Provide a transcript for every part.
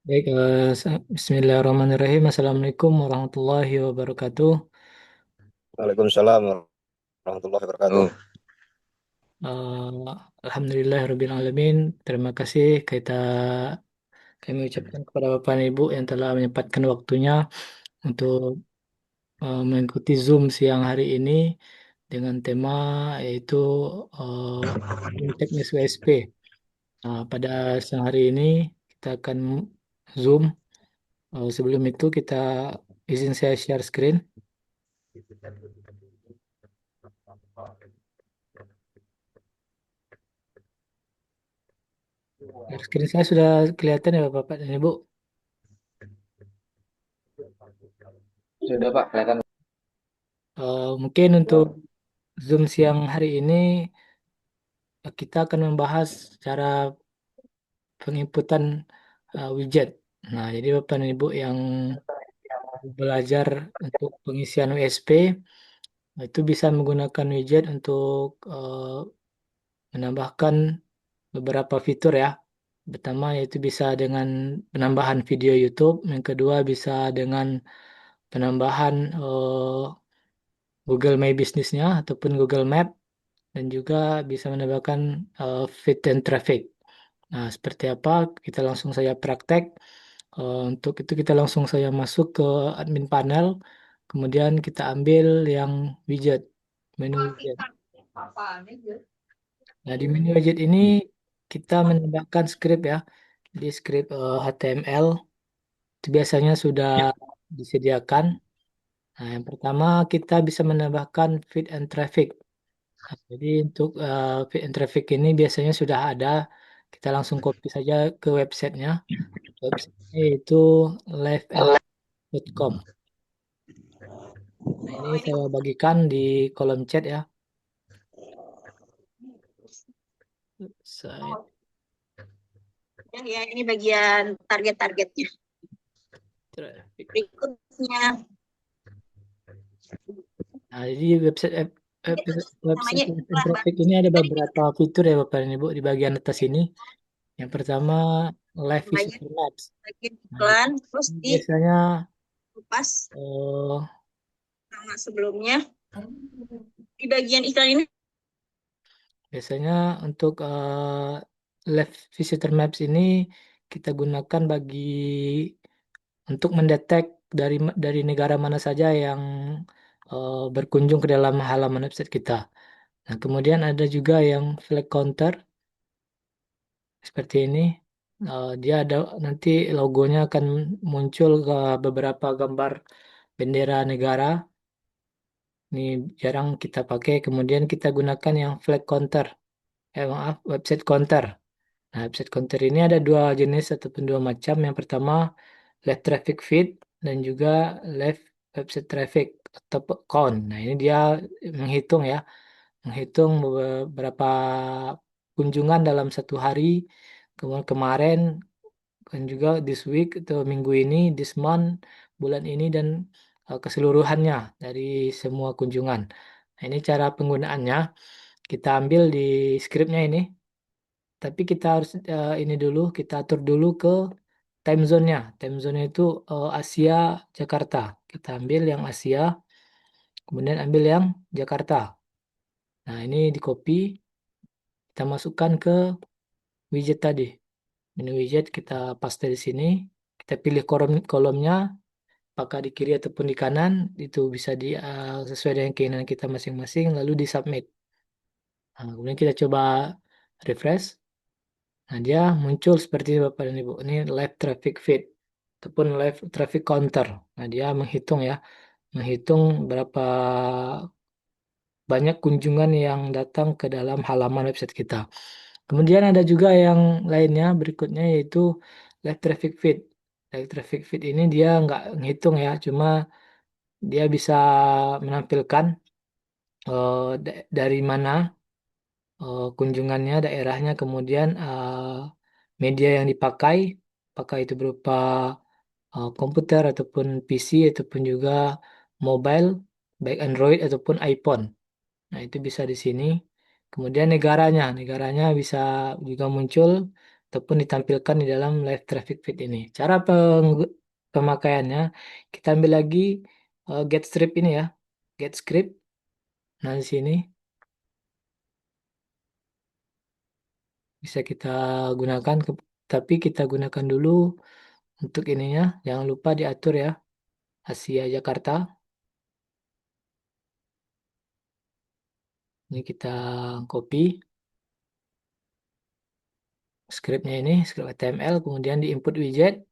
Baik, Bismillahirrahmanirrahim. Assalamualaikum warahmatullahi wabarakatuh. Waalaikumsalam warahmatullahi wabarakatuh. Eh, Alhamdulillahirabbil alamin. Terima kasih kami ucapkan kepada Bapak dan Ibu yang telah menyempatkan waktunya untuk mengikuti Zoom siang hari ini dengan tema yaitu teknis WSP. Pada siang hari ini kita akan Zoom. Sebelum itu izin saya share screen. Screen saya sudah kelihatan ya Bapak dan Ibu. Sudah Pak, kelihatan. Mungkin untuk Zoom siang hari ini kita akan membahas cara penginputan widget. Nah, jadi Bapak dan Ibu yang belajar untuk pengisian WSP itu bisa menggunakan widget untuk menambahkan beberapa fitur ya. Pertama yaitu bisa dengan penambahan video YouTube, yang kedua bisa dengan penambahan Google My Business-nya ataupun Google Map, dan juga bisa menambahkan feed and traffic. Nah, seperti apa? Kita langsung saya praktek. Untuk itu kita langsung saya masuk ke admin panel, kemudian kita ambil yang widget, menu widget. Nah, di menu widget ini kita menambahkan script ya. Di script HTML itu biasanya sudah disediakan. Nah, yang pertama kita bisa menambahkan feed and traffic. Nah, jadi untuk feed and traffic ini biasanya sudah ada. Kita langsung copy saja ke websitenya. Websitenya itu liveapp.com. Nah, ini saya bagikan di kolom chat ya. Saya Ya, ini bagian target-targetnya. traffic. Berikutnya Nah, jadi website namanya live and iklan, Mbak. traffic ini ada Tadi kita beberapa fitur ya Bapak dan Ibu di bagian atas ini. Yang pertama live namanya visitor maps. bagian Nah, jadi iklan, terus ini di biasanya kupas eh, nama sebelumnya. Di bagian iklan ini biasanya untuk live visitor maps ini kita gunakan untuk mendetek dari negara mana saja yang berkunjung ke dalam halaman website kita. Nah, kemudian ada juga yang flag counter seperti ini. Dia ada nanti logonya akan muncul ke beberapa gambar bendera negara. Ini jarang kita pakai. Kemudian kita gunakan yang flag counter. Maaf, website counter. Nah, website counter ini ada dua jenis ataupun dua macam. Yang pertama, live traffic feed dan juga live website traffic atau count. Nah, ini dia menghitung ya, menghitung beberapa kunjungan dalam satu hari. Kemudian kemarin dan juga this week atau minggu ini, this month, bulan ini dan keseluruhannya dari semua kunjungan. Nah, ini cara penggunaannya. Kita ambil di scriptnya ini. Tapi kita harus ini dulu, kita atur dulu ke time zone-nya. Time zone-nya itu Asia, Jakarta. Kita ambil yang Asia, kemudian ambil yang Jakarta. Nah, ini di copy, kita masukkan ke widget tadi. Menu widget kita paste di sini. Kita pilih kolomnya, apakah di kiri ataupun di kanan, itu bisa sesuai dengan keinginan kita masing-masing, lalu di submit. Nah, kemudian kita coba refresh. Nah, dia muncul seperti ini Bapak dan Ibu. Ini live traffic feed ataupun live traffic counter. Nah, dia menghitung ya, menghitung berapa banyak kunjungan yang datang ke dalam halaman website kita. Kemudian ada juga yang lainnya berikutnya yaitu live traffic feed. Live traffic feed ini dia nggak menghitung ya, cuma dia bisa menampilkan dari mana kunjungannya, daerahnya, kemudian media yang dipakai, apakah itu berupa komputer ataupun PC ataupun juga mobile, baik Android ataupun iPhone. Nah, itu bisa di sini. Kemudian negaranya bisa juga muncul ataupun ditampilkan di dalam live traffic feed ini. Cara pemakaiannya, kita ambil lagi get strip ini ya, get script. Nah, di sini bisa kita gunakan, tapi kita gunakan dulu untuk ininya. Jangan lupa diatur ya, Asia Jakarta. Ini kita copy scriptnya ini, script HTML, kemudian di input widget,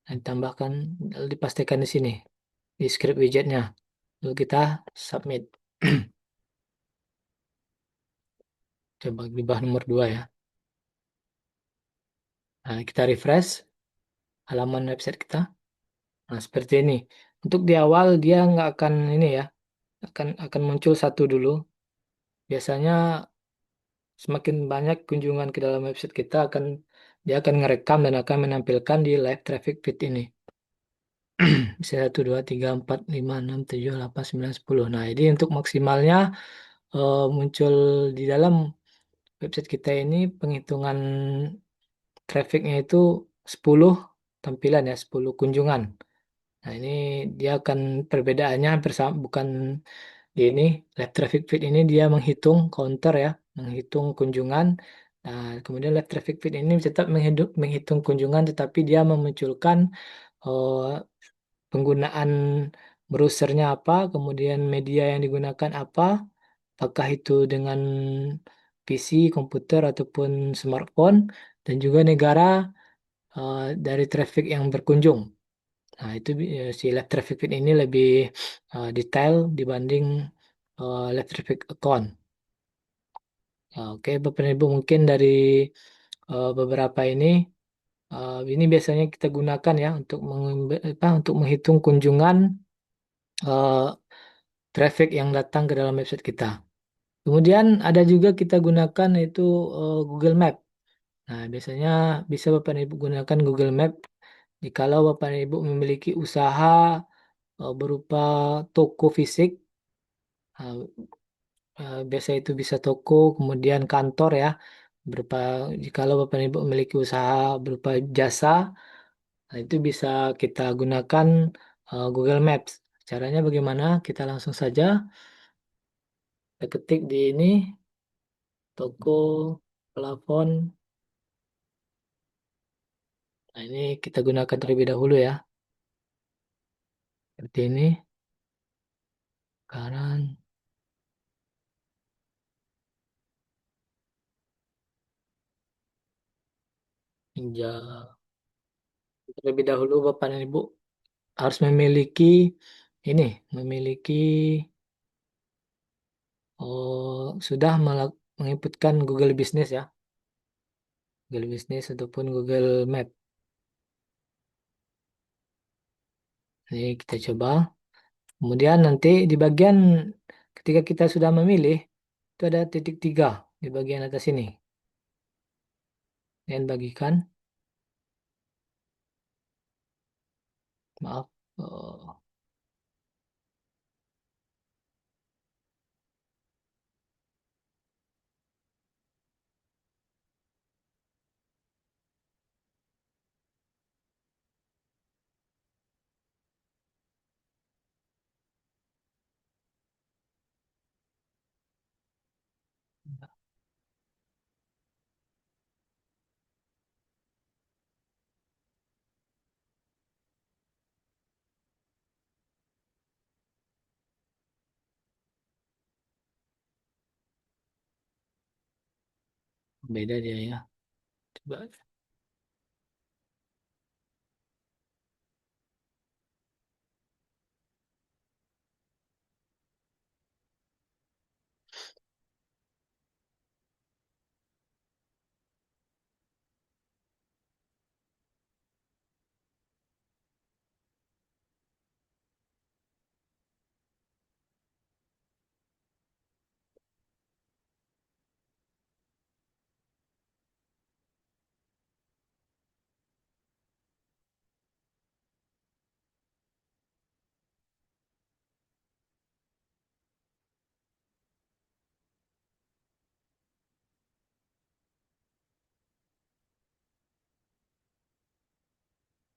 dan ditambahkan, lalu dipastikan di sini, di script widgetnya. Lalu kita submit. Coba di bawah nomor 2 ya. Nah, kita refresh halaman website kita. Nah, seperti ini. Untuk di awal dia nggak akan ini ya, akan muncul satu dulu. Biasanya semakin banyak kunjungan ke dalam website kita dia akan ngerekam dan akan menampilkan di live traffic feed ini. Bisa 1, 2, 3, 4, 5, 6, 7, 8, 9, 10. Nah, ini untuk maksimalnya muncul di dalam website kita ini penghitungan trafficnya itu 10 tampilan ya, 10 kunjungan. Nah, ini dia akan perbedaannya hampir sama, bukan di ini live traffic feed ini dia menghitung counter ya, menghitung kunjungan. Nah, kemudian live traffic feed ini tetap menghitung kunjungan, tetapi dia memunculkan eh, penggunaan browsernya apa, kemudian media yang digunakan apa, apakah itu dengan PC, komputer ataupun smartphone, dan juga negara dari traffic yang berkunjung. Nah, itu si live traffic feed ini lebih detail dibanding live traffic account. Ya, oke, Bapak dan Ibu, mungkin dari beberapa ini biasanya kita gunakan ya untuk untuk menghitung kunjungan eh, traffic yang datang ke dalam website kita. Kemudian ada juga kita gunakan itu Google Map. Nah, biasanya bisa Bapak dan Ibu gunakan Google Map jikalau Bapak dan Ibu memiliki usaha berupa toko fisik. Nah, biasa itu bisa toko, kemudian kantor ya. Berupa jikalau Bapak dan Ibu memiliki usaha berupa jasa, nah itu bisa kita gunakan Google Maps. Caranya bagaimana? Kita langsung saja kita ketik di ini toko plafon. Nah, ini kita gunakan terlebih dahulu ya. Seperti ini. Sekarang terlebih dahulu Bapak dan Ibu harus ini, memiliki sudah menginputkan Google Business ya, Google Business ataupun Google Map. Ini kita coba. Kemudian nanti di bagian ketika kita sudah memilih, itu ada titik 3 di bagian atas ini. Dan bagikan, maaf, beda dia ya. Coba.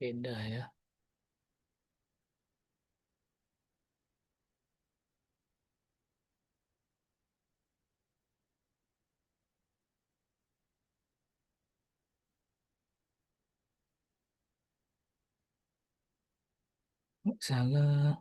Beda ya. Nggak salah.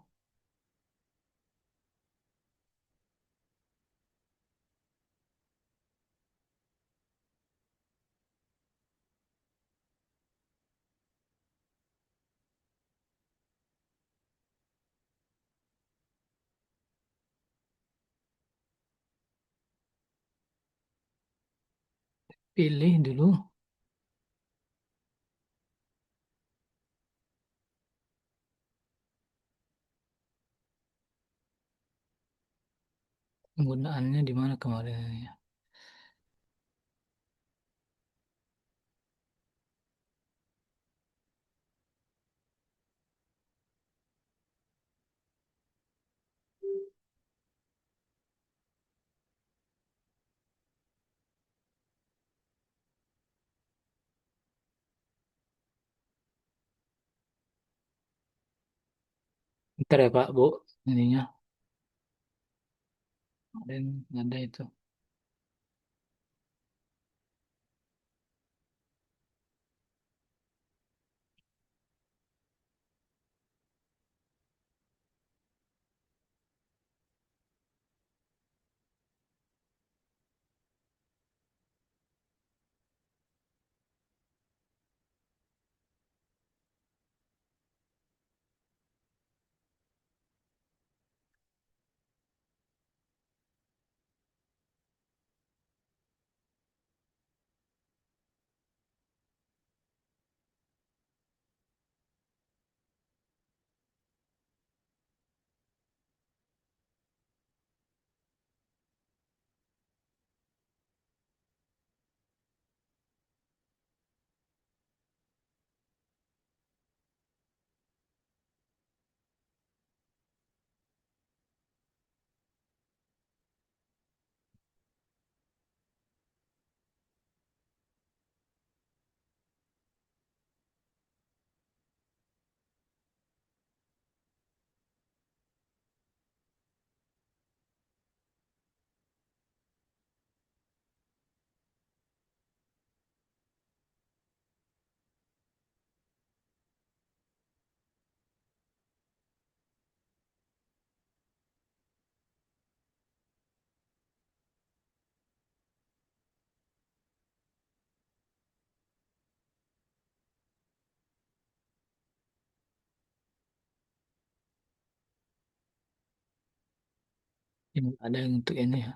Pilih dulu penggunaannya di mana kemarin ya. Ntar ya Pak, Bu. Ininya. Dan ada itu. Ini ada yang untuk ini ya.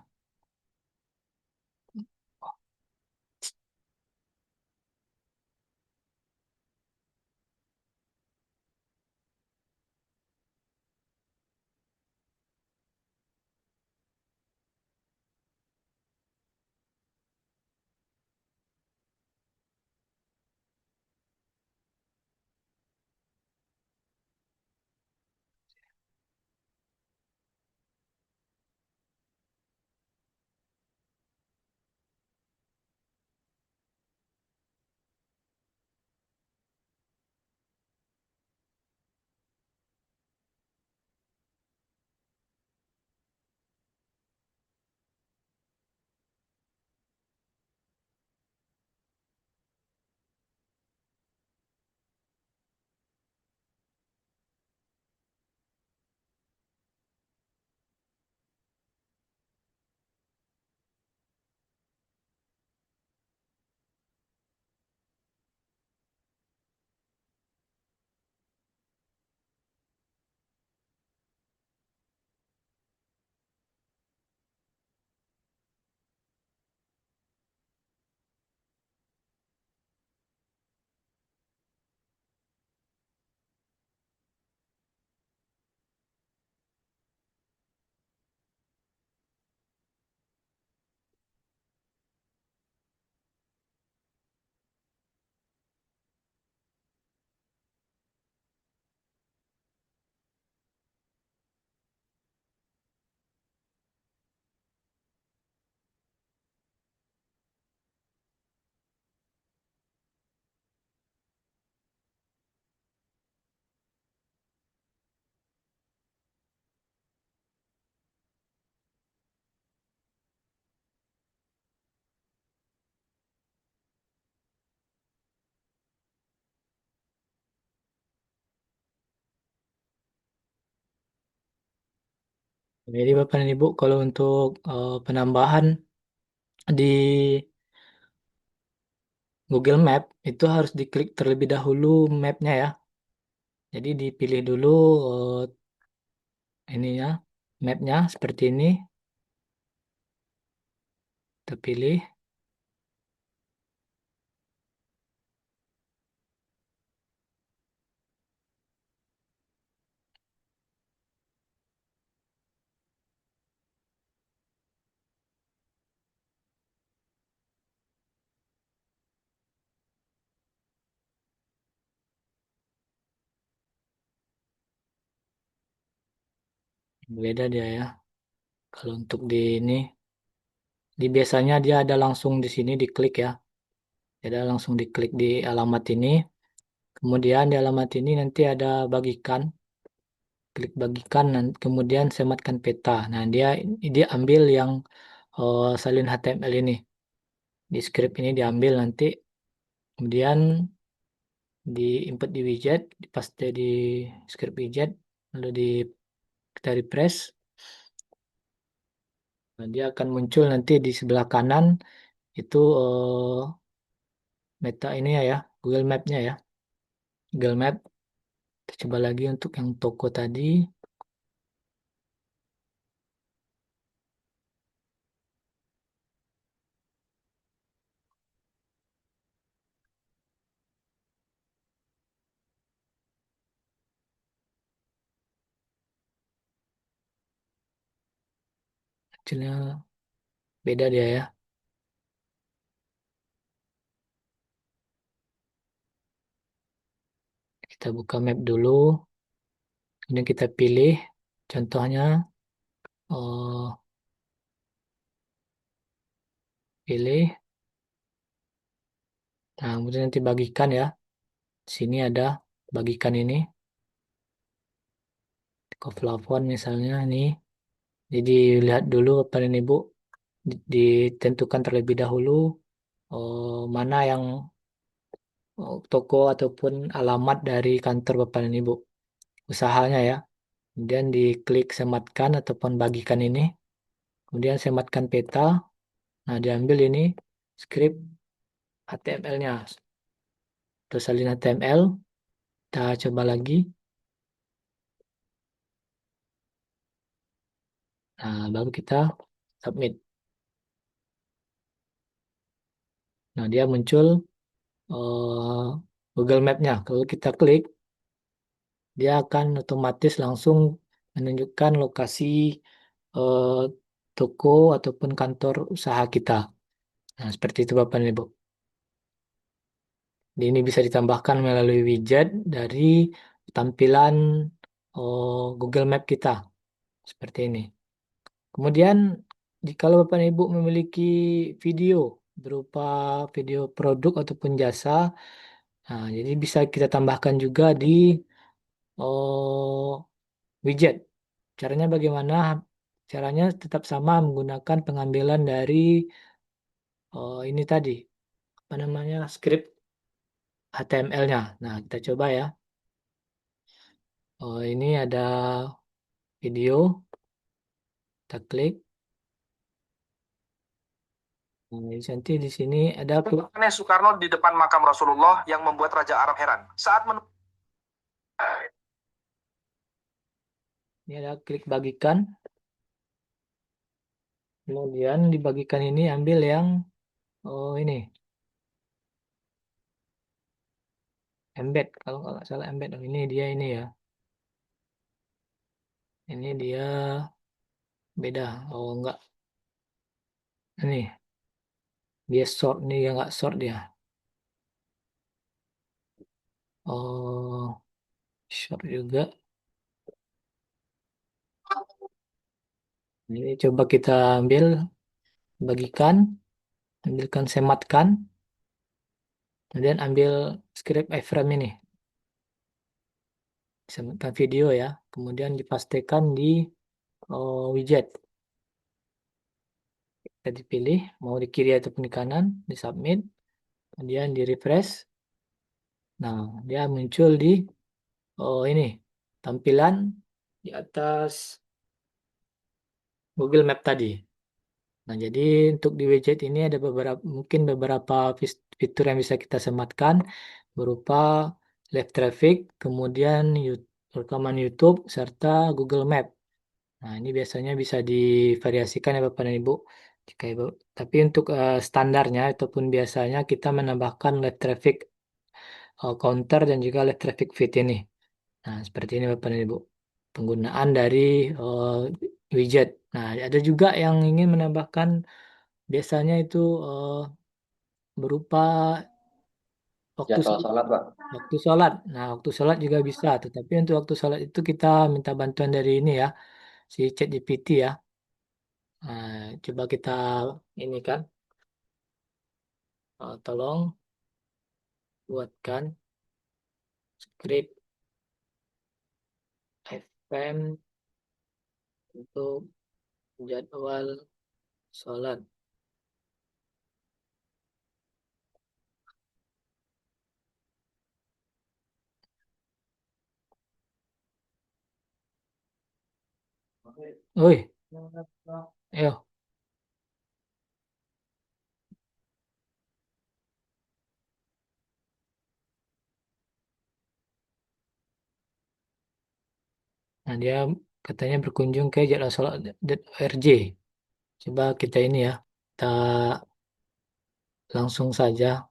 Jadi Bapak dan Ibu, kalau untuk penambahan di Google Map itu harus diklik terlebih dahulu mapnya ya. Jadi dipilih dulu ininya, mapnya seperti ini. Kita pilih, beda dia ya. Kalau untuk di ini, di biasanya dia ada langsung di sini diklik ya. Ada langsung diklik di alamat ini. Kemudian di alamat ini nanti ada bagikan, klik bagikan, kemudian sematkan peta. Nah dia dia ambil yang salin HTML ini. Di script ini diambil nanti, kemudian di input di widget, dipaste di script widget, lalu kita refresh. Nah, dia akan muncul nanti di sebelah kanan itu meta ini ya, Google Map-nya ya. Google Map. Kita coba lagi untuk yang toko tadi. Hasilnya beda dia ya. Kita buka map dulu. Ini kita pilih. Contohnya, eh, pilih. Nah, kemudian nanti bagikan ya. Sini ada bagikan ini. Plafon misalnya ini. Jadi lihat dulu Bapak dan Ibu. Ditentukan terlebih dahulu mana yang toko ataupun alamat dari kantor Bapak dan Ibu. Usahanya ya. Kemudian diklik sematkan ataupun bagikan ini. Kemudian sematkan peta. Nah, diambil ini script HTML-nya. Terus salin HTML. Kita coba lagi. Nah, baru kita submit. Nah, dia muncul eh, Google Map-nya. Kalau kita klik, dia akan otomatis langsung menunjukkan lokasi eh, toko ataupun kantor usaha kita. Nah, seperti itu Bapak dan Ibu. Ini bisa ditambahkan melalui widget dari tampilan Google Map kita. Seperti ini. Kemudian, jika Bapak dan Ibu memiliki video berupa video produk ataupun jasa, nah, jadi bisa kita tambahkan juga di widget. Caranya bagaimana? Caranya tetap sama menggunakan pengambilan dari ini tadi, apa namanya, script HTML-nya. Nah, kita coba ya. Oh, ini ada video, kita klik. Nah, nanti di sini ada Soekarno di depan makam Rasulullah yang membuat Raja Arab heran. ini ada klik bagikan. Kemudian dibagikan ini ambil yang ini embed, kalau nggak salah embed. Oh, ini dia ini ya. Ini dia beda. Oh enggak. Ini dia short nih ya, nggak short dia. Oh, short juga. Ini coba kita ambil, bagikan, ambilkan sematkan, kemudian ambil script iframe ini, sematkan video ya, kemudian dipastikan di widget. Kita dipilih mau di kiri ataupun di kanan, di submit, kemudian di refresh. Nah, dia muncul di ini tampilan di atas Google Map tadi. Nah, jadi untuk di widget ini ada beberapa fitur yang bisa kita sematkan berupa live traffic, kemudian rekaman YouTube serta Google Map. Nah, ini biasanya bisa divariasikan ya Bapak dan Ibu. Jika Ibu, tapi untuk standarnya ataupun biasanya kita menambahkan live traffic counter dan juga live traffic feed ini. Nah, seperti ini Bapak dan Ibu. Penggunaan dari eh, widget. Nah, ada juga yang ingin menambahkan biasanya itu berupa waktu Jadwal sholat, Pak. waktu sholat. Nah, waktu sholat juga bisa. Tetapi untuk waktu sholat itu kita minta bantuan dari ini ya, si ChatGPT ya. Nah, coba kita ini kan, tolong buatkan skrip FM untuk jadwal sholat. Oi, ayo. Nah, dia katanya berkunjung ke jadwal sholat .org. Coba kita ini ya, kita langsung saja.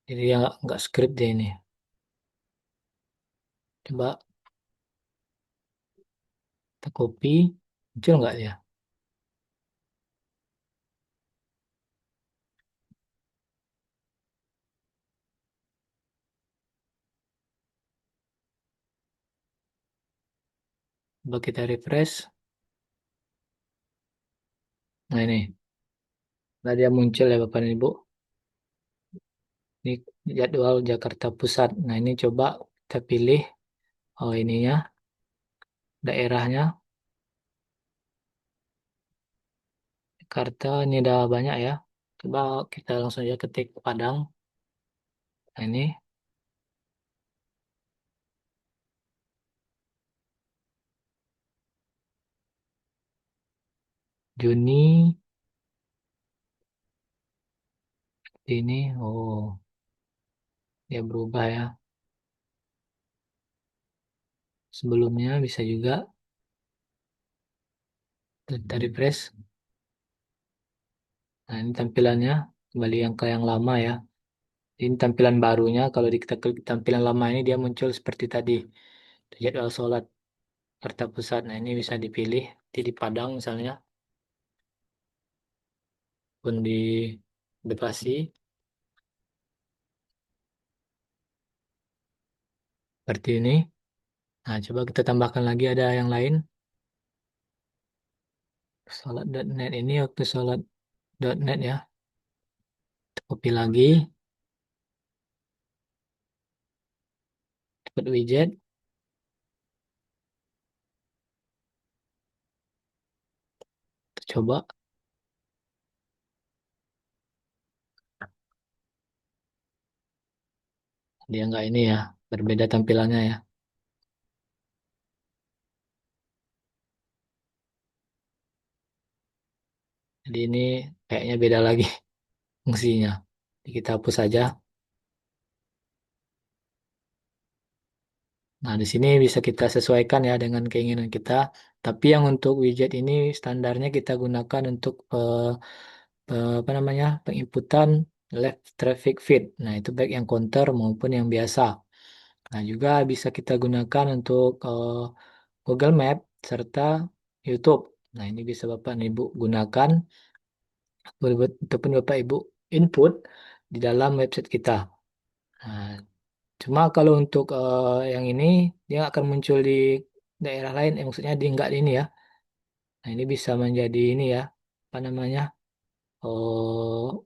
Jadi ya nggak skrip deh ini. Coba kita copy, muncul nggak ya? Coba kita refresh. Nah ini, nah dia muncul ya Bapak dan Ibu. Ini jadwal Jakarta Pusat. Nah ini coba kita pilih ininya, daerahnya. Jakarta ini udah banyak ya. Coba kita langsung aja ketik Padang. Nah ini Juni ini, oh dia berubah ya. Sebelumnya bisa juga kita refresh. Nah ini tampilannya kembali yang ke yang lama ya. Ini tampilan barunya. Kalau kita klik tampilan lama ini dia muncul seperti tadi. Jadwal sholat Jakarta Pusat. Nah ini bisa dipilih di Padang misalnya pun di Bekasi seperti ini. Nah coba kita tambahkan lagi ada yang lain. Sholat.net ini waktu sholat.net ya. Kita copy lagi. Dapat widget. Kita coba. Dia nggak ini ya. Berbeda tampilannya ya. Jadi ini kayaknya beda lagi fungsinya. Jadi kita hapus saja. Nah, di sini bisa kita sesuaikan ya dengan keinginan kita. Tapi yang untuk widget ini standarnya kita gunakan untuk apa namanya penginputan left traffic feed. Nah, itu baik yang counter maupun yang biasa. Nah, juga bisa kita gunakan untuk Google Map serta YouTube. Nah, ini bisa Bapak dan Ibu gunakan ataupun Bapak Ibu input di dalam website kita. Nah, cuma kalau untuk yang ini dia akan muncul di daerah lain, maksudnya di enggak di ini ya. Nah, ini bisa menjadi ini ya, apa namanya? Oh,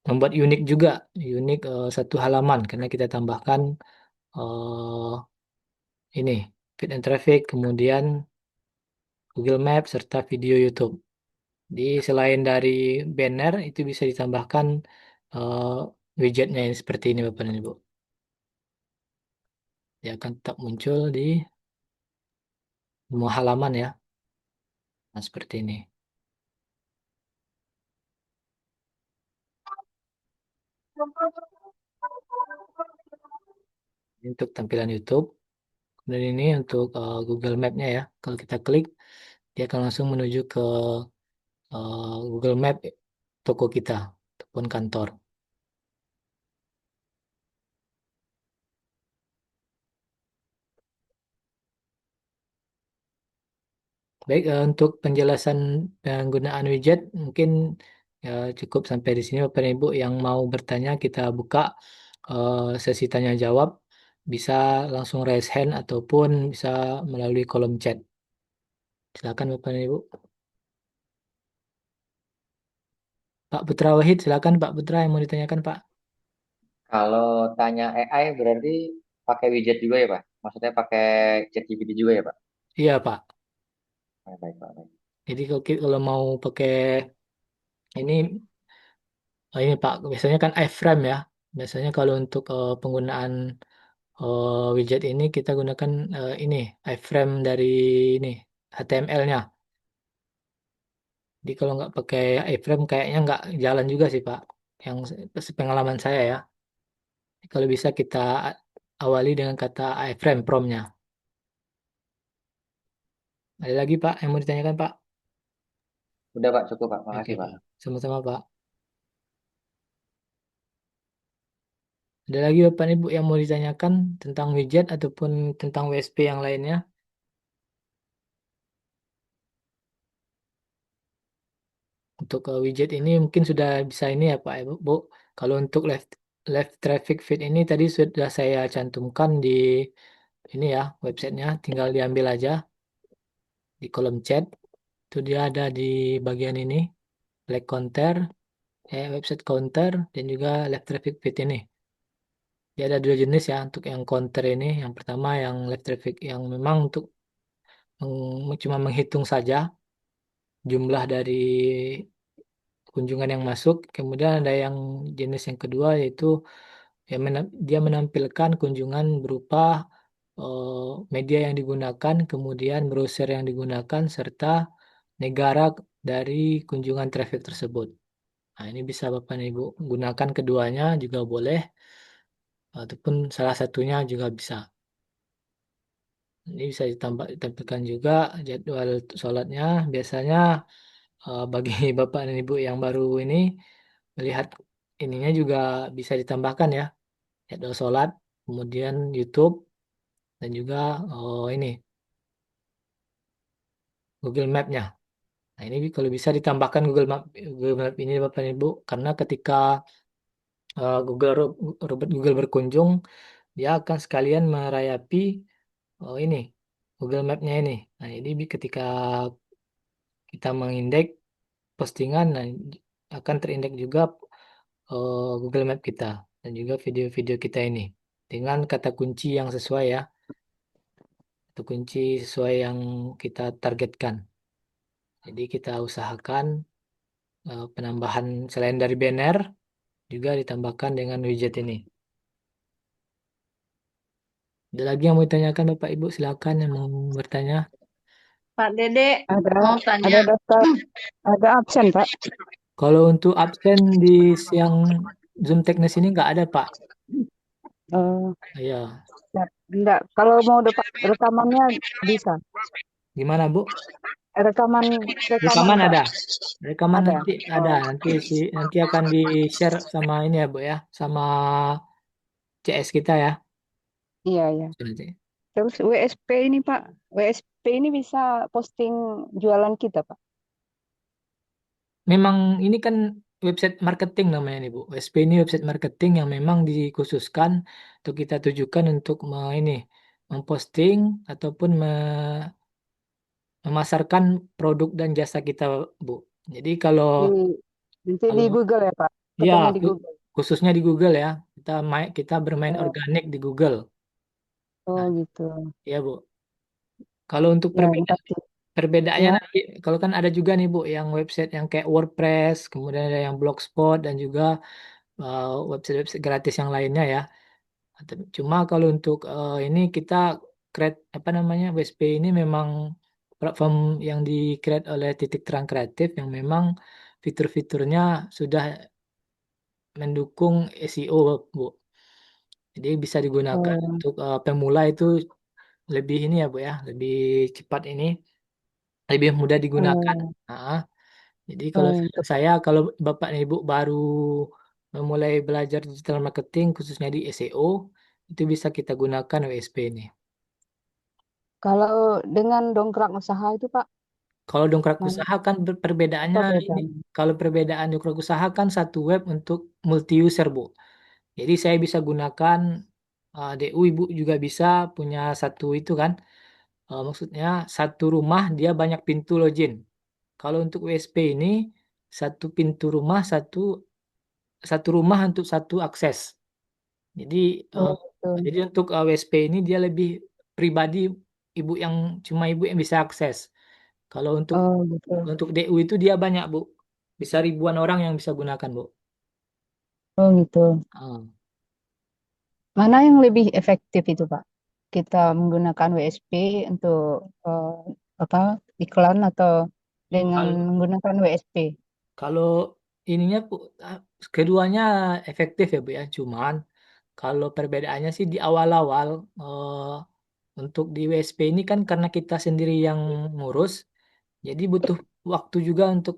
membuat unik juga, unik satu halaman karena kita tambahkan eh, ini feed and traffic, kemudian Google Maps serta video YouTube. Di selain dari banner itu bisa ditambahkan eh, widgetnya yang seperti ini Bapak dan Ibu. Dia akan tetap muncul di semua halaman ya. Nah, seperti ini. Ini untuk tampilan YouTube. Dan ini untuk Google Map-nya ya. Kalau kita klik, dia akan langsung menuju ke Google Map toko kita ataupun kantor. Baik, untuk penjelasan penggunaan widget mungkin ya, cukup sampai di sini Bapak dan Ibu. Yang mau bertanya kita buka sesi tanya jawab. Bisa langsung raise hand ataupun bisa melalui kolom chat. Silakan Bapak dan Ibu. Pak Putra Wahid, silakan Pak Putra yang mau ditanyakan Pak. Kalau tanya AI berarti pakai widget juga ya Pak? Maksudnya pakai ChatGPT juga ya Pak? Iya Pak. Baik Pak. Baik. Jadi kalau mau pakai ini, ini Pak, biasanya kan iframe ya. Biasanya kalau untuk penggunaan widget ini kita gunakan ini iframe dari ini HTML-nya. Jadi kalau nggak pakai iframe kayaknya nggak jalan juga sih Pak. Yang pengalaman saya ya. Kalau bisa kita awali dengan kata iframe prompt-nya. Ada lagi Pak yang mau ditanyakan Pak? Udah Pak, cukup Pak. Oke Makasih Pak. Pak. Sama-sama Pak. Ada lagi Bapak Ibu yang mau ditanyakan tentang widget ataupun tentang WSP yang lainnya? Untuk widget ini mungkin sudah bisa ini ya Pak Ibu. Bu. Kalau untuk left traffic feed ini tadi sudah saya cantumkan di ini ya websitenya. Tinggal diambil aja di kolom chat. Itu dia ada di bagian ini. Black counter, website counter dan juga left traffic feed ini. Dia ada dua jenis ya untuk yang counter ini. Yang pertama yang left traffic yang memang untuk cuma menghitung saja jumlah dari kunjungan yang masuk. Kemudian ada yang jenis yang kedua yaitu ya dia menampilkan kunjungan berupa media yang digunakan, kemudian browser yang digunakan serta negara dari kunjungan traffic tersebut. Nah, ini bisa Bapak dan Ibu gunakan keduanya juga boleh ataupun salah satunya juga bisa. Ini bisa ditampilkan juga jadwal sholatnya. Biasanya bagi Bapak dan Ibu yang baru ini melihat ininya juga bisa ditambahkan ya jadwal sholat, kemudian YouTube dan juga ini Google Map-nya. Nah ini kalau bisa ditambahkan Google Map ini Bapak dan Ibu karena ketika Robert Google berkunjung dia akan sekalian merayapi ini Google Map-nya ini. Nah ini ketika kita mengindeks postingan, nah, akan terindeks juga Google Map kita dan juga video-video kita ini dengan kata kunci yang sesuai ya, kata kunci sesuai yang kita targetkan. Jadi kita usahakan penambahan selain dari banner juga ditambahkan dengan widget ini. Ada lagi yang mau ditanyakan Bapak Ibu, silakan yang mau bertanya. Pak Dede Ada mau tanya. ada daftar ada absen Pak. Kalau untuk absen di siang Zoom teknis ini nggak ada Pak. Eh, Ya, enggak, kalau mau rekamannya bisa. gimana Bu? Rekaman rekaman Rekaman Pak. ada. Rekaman Ada. nanti ada. Oh, Nanti akan di-share sama ini ya Bu ya, sama CS kita ya. iya ya. Nanti. Terus WSP ini Pak, WSP ini bisa posting jualan kita Pak. Memang ini kan website marketing namanya nih Bu. WSP ini website marketing yang memang dikhususkan untuk kita tujukan untuk ini memposting ataupun memasarkan produk dan jasa kita Bu. Jadi kalau Di nanti di kalau Google ya Pak. Ya, Katanya di Google. khususnya di Google ya. Kita bermain Oh, organik di Google. oh Nah, gitu. ya Bu. Kalau untuk Ya, makasih. perbedaannya Ya, nanti, kalau kan ada juga nih Bu, yang website yang kayak WordPress, kemudian ada yang Blogspot dan juga website-website gratis yang lainnya ya. Cuma kalau untuk ini kita create apa namanya WSP ini memang platform yang di create oleh Titik Terang Kreatif yang memang fitur-fiturnya sudah mendukung SEO, Bu. Jadi bisa digunakan oh, untuk pemula itu lebih ini ya Bu ya, lebih cepat ini, lebih mudah digunakan. oh, Nah, jadi kalau oh, untuk, kalau Bapak dan Ibu baru memulai belajar digital marketing khususnya di SEO, itu bisa kita gunakan WSP ini. kalau dengan dongkrak usaha itu Pak, Kalau dongkrak mana usaha kan perbedaannya apa ini. bedanya? Kalau perbedaan dongkrak usaha kan satu web untuk multi user, Bu. Jadi saya bisa gunakan DU, Ibu juga bisa punya satu itu kan. Maksudnya satu rumah dia banyak pintu login. Kalau untuk WSP ini satu pintu rumah, satu rumah untuk satu akses. Jadi Oh, gitu. untuk WSP ini dia lebih pribadi, ibu yang cuma ibu yang bisa akses. Kalau Oh, gitu. untuk DU itu dia banyak, Bu. Bisa ribuan orang yang bisa gunakan, Bu. Oh, gitu. Ah. Mana yang lebih efektif itu, Pak? Kita menggunakan WSP untuk apa iklan atau dengan Kalau menggunakan WSP? kalau ininya, Bu, keduanya efektif ya, Bu ya. Cuman kalau perbedaannya sih di awal-awal untuk di WSP ini kan karena kita sendiri yang ngurus, jadi butuh waktu juga untuk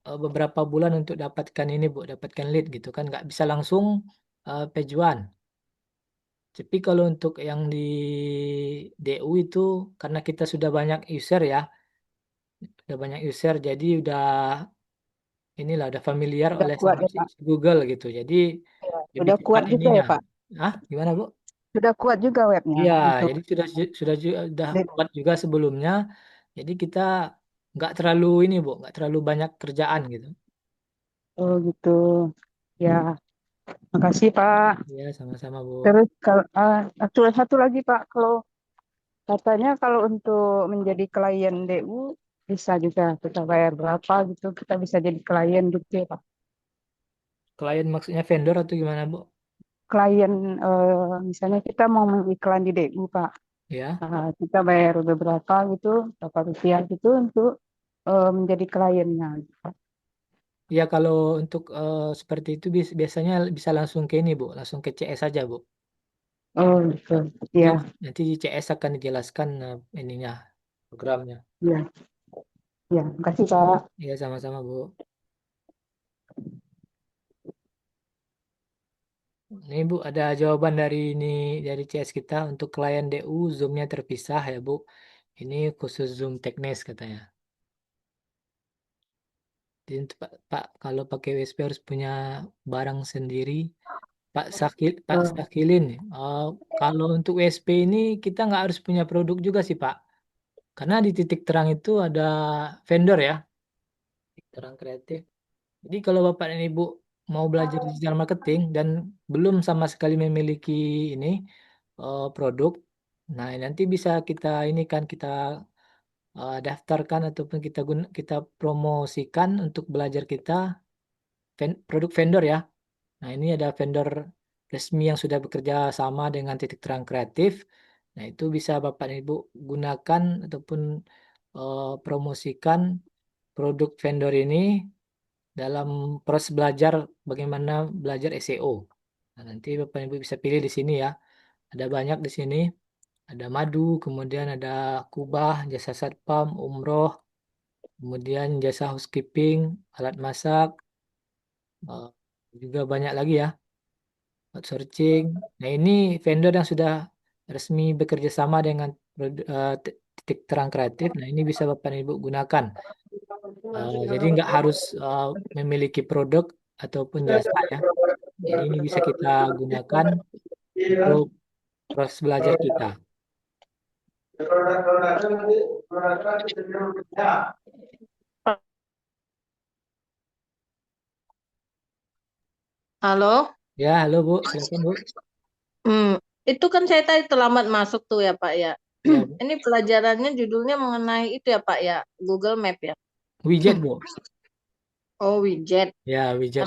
beberapa bulan untuk dapatkan ini, Bu, dapatkan lead gitu kan, nggak bisa langsung page one. Tapi kalau untuk yang di DU itu karena kita sudah banyak user ya, udah banyak user jadi udah familiar Sudah oleh kuat sama ya, si Pak? Google gitu. Jadi Ya, lebih sudah cepat kuat juga ininya. ya, Pak? Ah, gimana, Bu? Sudah kuat juga webnya Iya, untuk jadi sudah DU. kuat juga sebelumnya. Jadi kita nggak terlalu ini, Bu, nggak terlalu banyak kerjaan gitu. Oh, gitu. Ya, makasih, Pak. Iya, sama-sama, Bu. Terus kalau satu lagi, Pak, kalau katanya kalau untuk menjadi klien DU bisa juga kita bayar berapa gitu, kita bisa jadi klien gitu ya, Pak. Klien maksudnya vendor atau gimana, Bu? Klien misalnya kita mau mengiklan di DU, Pak. Ya. Kita bayar beberapa gitu, berapa rupiah gitu untuk menjadi kliennya, gitu, Pak. Ya kalau untuk seperti itu biasanya bisa langsung ke ini, Bu, langsung ke CS saja, Bu. Oh, gitu. Nanti, Ya, nanti di CS akan dijelaskan ininya, programnya. ya, ya. Makasih, Pak. Iya, sama-sama, Bu. Ini, Bu, ada jawaban dari CS kita untuk klien DU, Zoom-nya terpisah ya, Bu. Ini khusus Zoom teknis katanya. Jadi untuk Pak, kalau pakai WSP harus punya barang sendiri. Pak Oh, Sakilin, kalau untuk WSP ini kita nggak harus punya produk juga sih, Pak. Karena di titik terang itu ada vendor ya, titik terang kreatif. Jadi kalau Bapak dan Ibu mau belajar digital marketing dan belum sama sekali memiliki ini produk, nah nanti bisa kita daftarkan ataupun kita promosikan untuk belajar kita produk vendor ya. Nah ini ada vendor resmi yang sudah bekerja sama dengan Titik Terang Kreatif. Nah itu bisa Bapak dan Ibu gunakan ataupun promosikan produk vendor ini dalam proses belajar bagaimana belajar SEO. Nah, nanti Bapak Ibu bisa pilih di sini ya. Ada banyak di sini. Ada madu, kemudian ada kubah, jasa satpam, umroh, kemudian jasa housekeeping, alat masak, eh, juga banyak lagi ya, outsourcing. Nah ini vendor yang sudah resmi bekerja sama dengan Titik Terang Kreatif. Nah ini bisa Bapak Ibu gunakan. Jadi nggak harus memiliki produk ataupun jasa ya. Jadi ini bisa kita gunakan untuk proses belajar kita. Halo. Ya, halo Bu, silakan Bu. Hmm, itu kan saya tadi terlambat masuk tuh ya Pak ya. Ya, Bu. Ini pelajarannya judulnya mengenai itu ya Pak ya, Google Map ya. Widget Bu. Oh, widget. Ya, widget.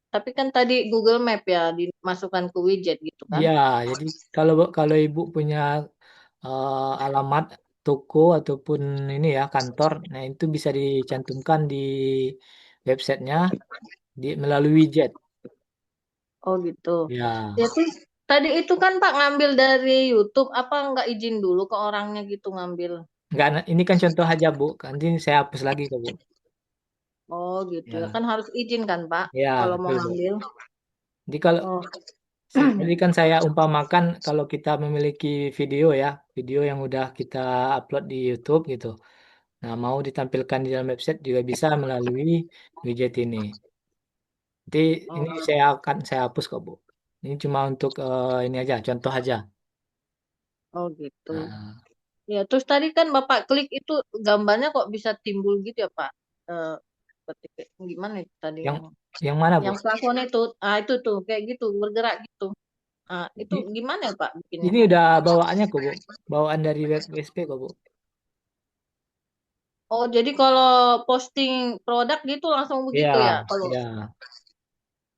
Tapi kan tadi Google Map ya dimasukkan ke widget gitu kan. Ya, jadi kalau Ibu punya alamat toko ataupun ini ya kantor, nah itu bisa dicantumkan di websitenya melalui widget. Oh gitu. Ya, Ya terus tadi itu kan Pak ngambil dari YouTube, apa nggak izin dulu ke orangnya gitu ngambil? enggak, ini kan contoh aja Bu. Nanti saya hapus lagi kok Bu. Oh gitu ya, Ya, kan harus izin kan Pak ya kalau mau betul Bu. ngambil. Jadi kalau Oh. tadi kan saya umpamakan kalau kita memiliki video ya, video yang udah kita upload di YouTube gitu. Nah, mau ditampilkan di dalam website juga bisa melalui widget ini. Nanti ini Oh, saya hapus kok Bu. Ini cuma untuk ini aja, contoh aja. oh gitu. Nah, Ya, terus tadi kan Bapak klik itu gambarnya kok bisa timbul gitu ya, Pak? Eh, seperti gimana itu tadi yang yang mana Bu? yang plafon itu, itu tuh kayak gitu bergerak gitu. Itu I- gimana ya Pak bikinnya? Ini udah bawaannya kok Bu. Bawaan dari web WSP kok Bu. Oh, jadi kalau posting produk gitu langsung begitu ya? Iya, Kalau iya,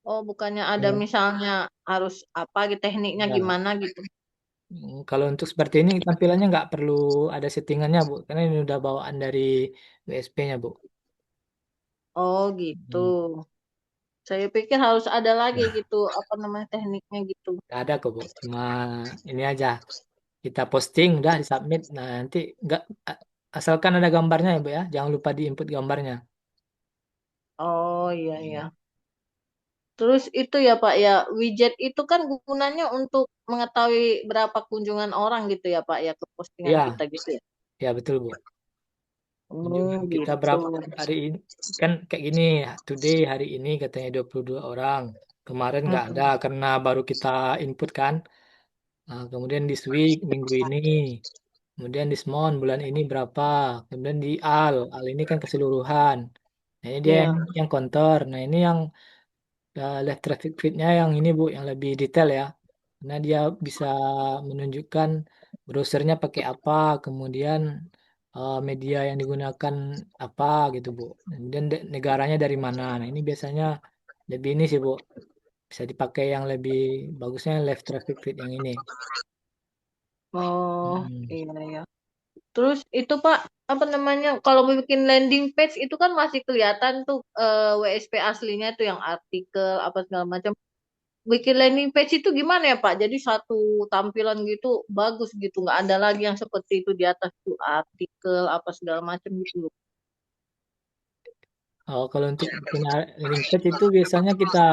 oh bukannya ada iya, misalnya harus apa gitu tekniknya iya. gimana gitu? Kalau untuk seperti ini tampilannya nggak perlu ada settingannya Bu, karena ini udah bawaan dari WSP-nya Bu. Oh gitu. Hmm. Saya pikir harus ada lagi Nah, gitu apa namanya tekniknya gitu. nggak ada kok Bu. Cuma ini aja kita posting udah disubmit. Nah nanti nggak asalkan ada gambarnya ya Bu ya, jangan lupa di input gambarnya. Oh iya Hmm. iya. Terus itu ya Pak ya, widget itu kan gunanya untuk mengetahui berapa kunjungan orang gitu ya Pak ya ke postingan kita Ya, gitu ya. ya betul Bu. Oh Kunjungan kita gitu. berapa hari ini kan kayak gini, today hari ini katanya 22 orang. Kemarin nggak ada Mm-mm. karena baru kita input kan. Nah, kemudian this week minggu ini, kemudian this month bulan ini berapa, kemudian di al ini kan keseluruhan. Nah, ini dia Iya. yang counter. Nah, ini yang left traffic feed-nya yang ini Bu, yang lebih detail ya. Karena dia bisa menunjukkan browsernya pakai apa, kemudian media yang digunakan apa gitu Bu. Kemudian negaranya dari mana. Nah, ini biasanya lebih ini sih Bu. Bisa dipakai yang lebih bagusnya left traffic feed yang ini. Oh Mm-mm. iya ya. Terus itu Pak apa namanya kalau bikin landing page itu kan masih kelihatan tuh WSP aslinya tuh yang artikel apa segala macam. Bikin landing page itu gimana ya Pak? Jadi satu tampilan gitu bagus gitu, nggak ada lagi yang seperti itu di atas tuh artikel apa segala macam gitu. Oh, kalau untuk bikin landing page itu biasanya kita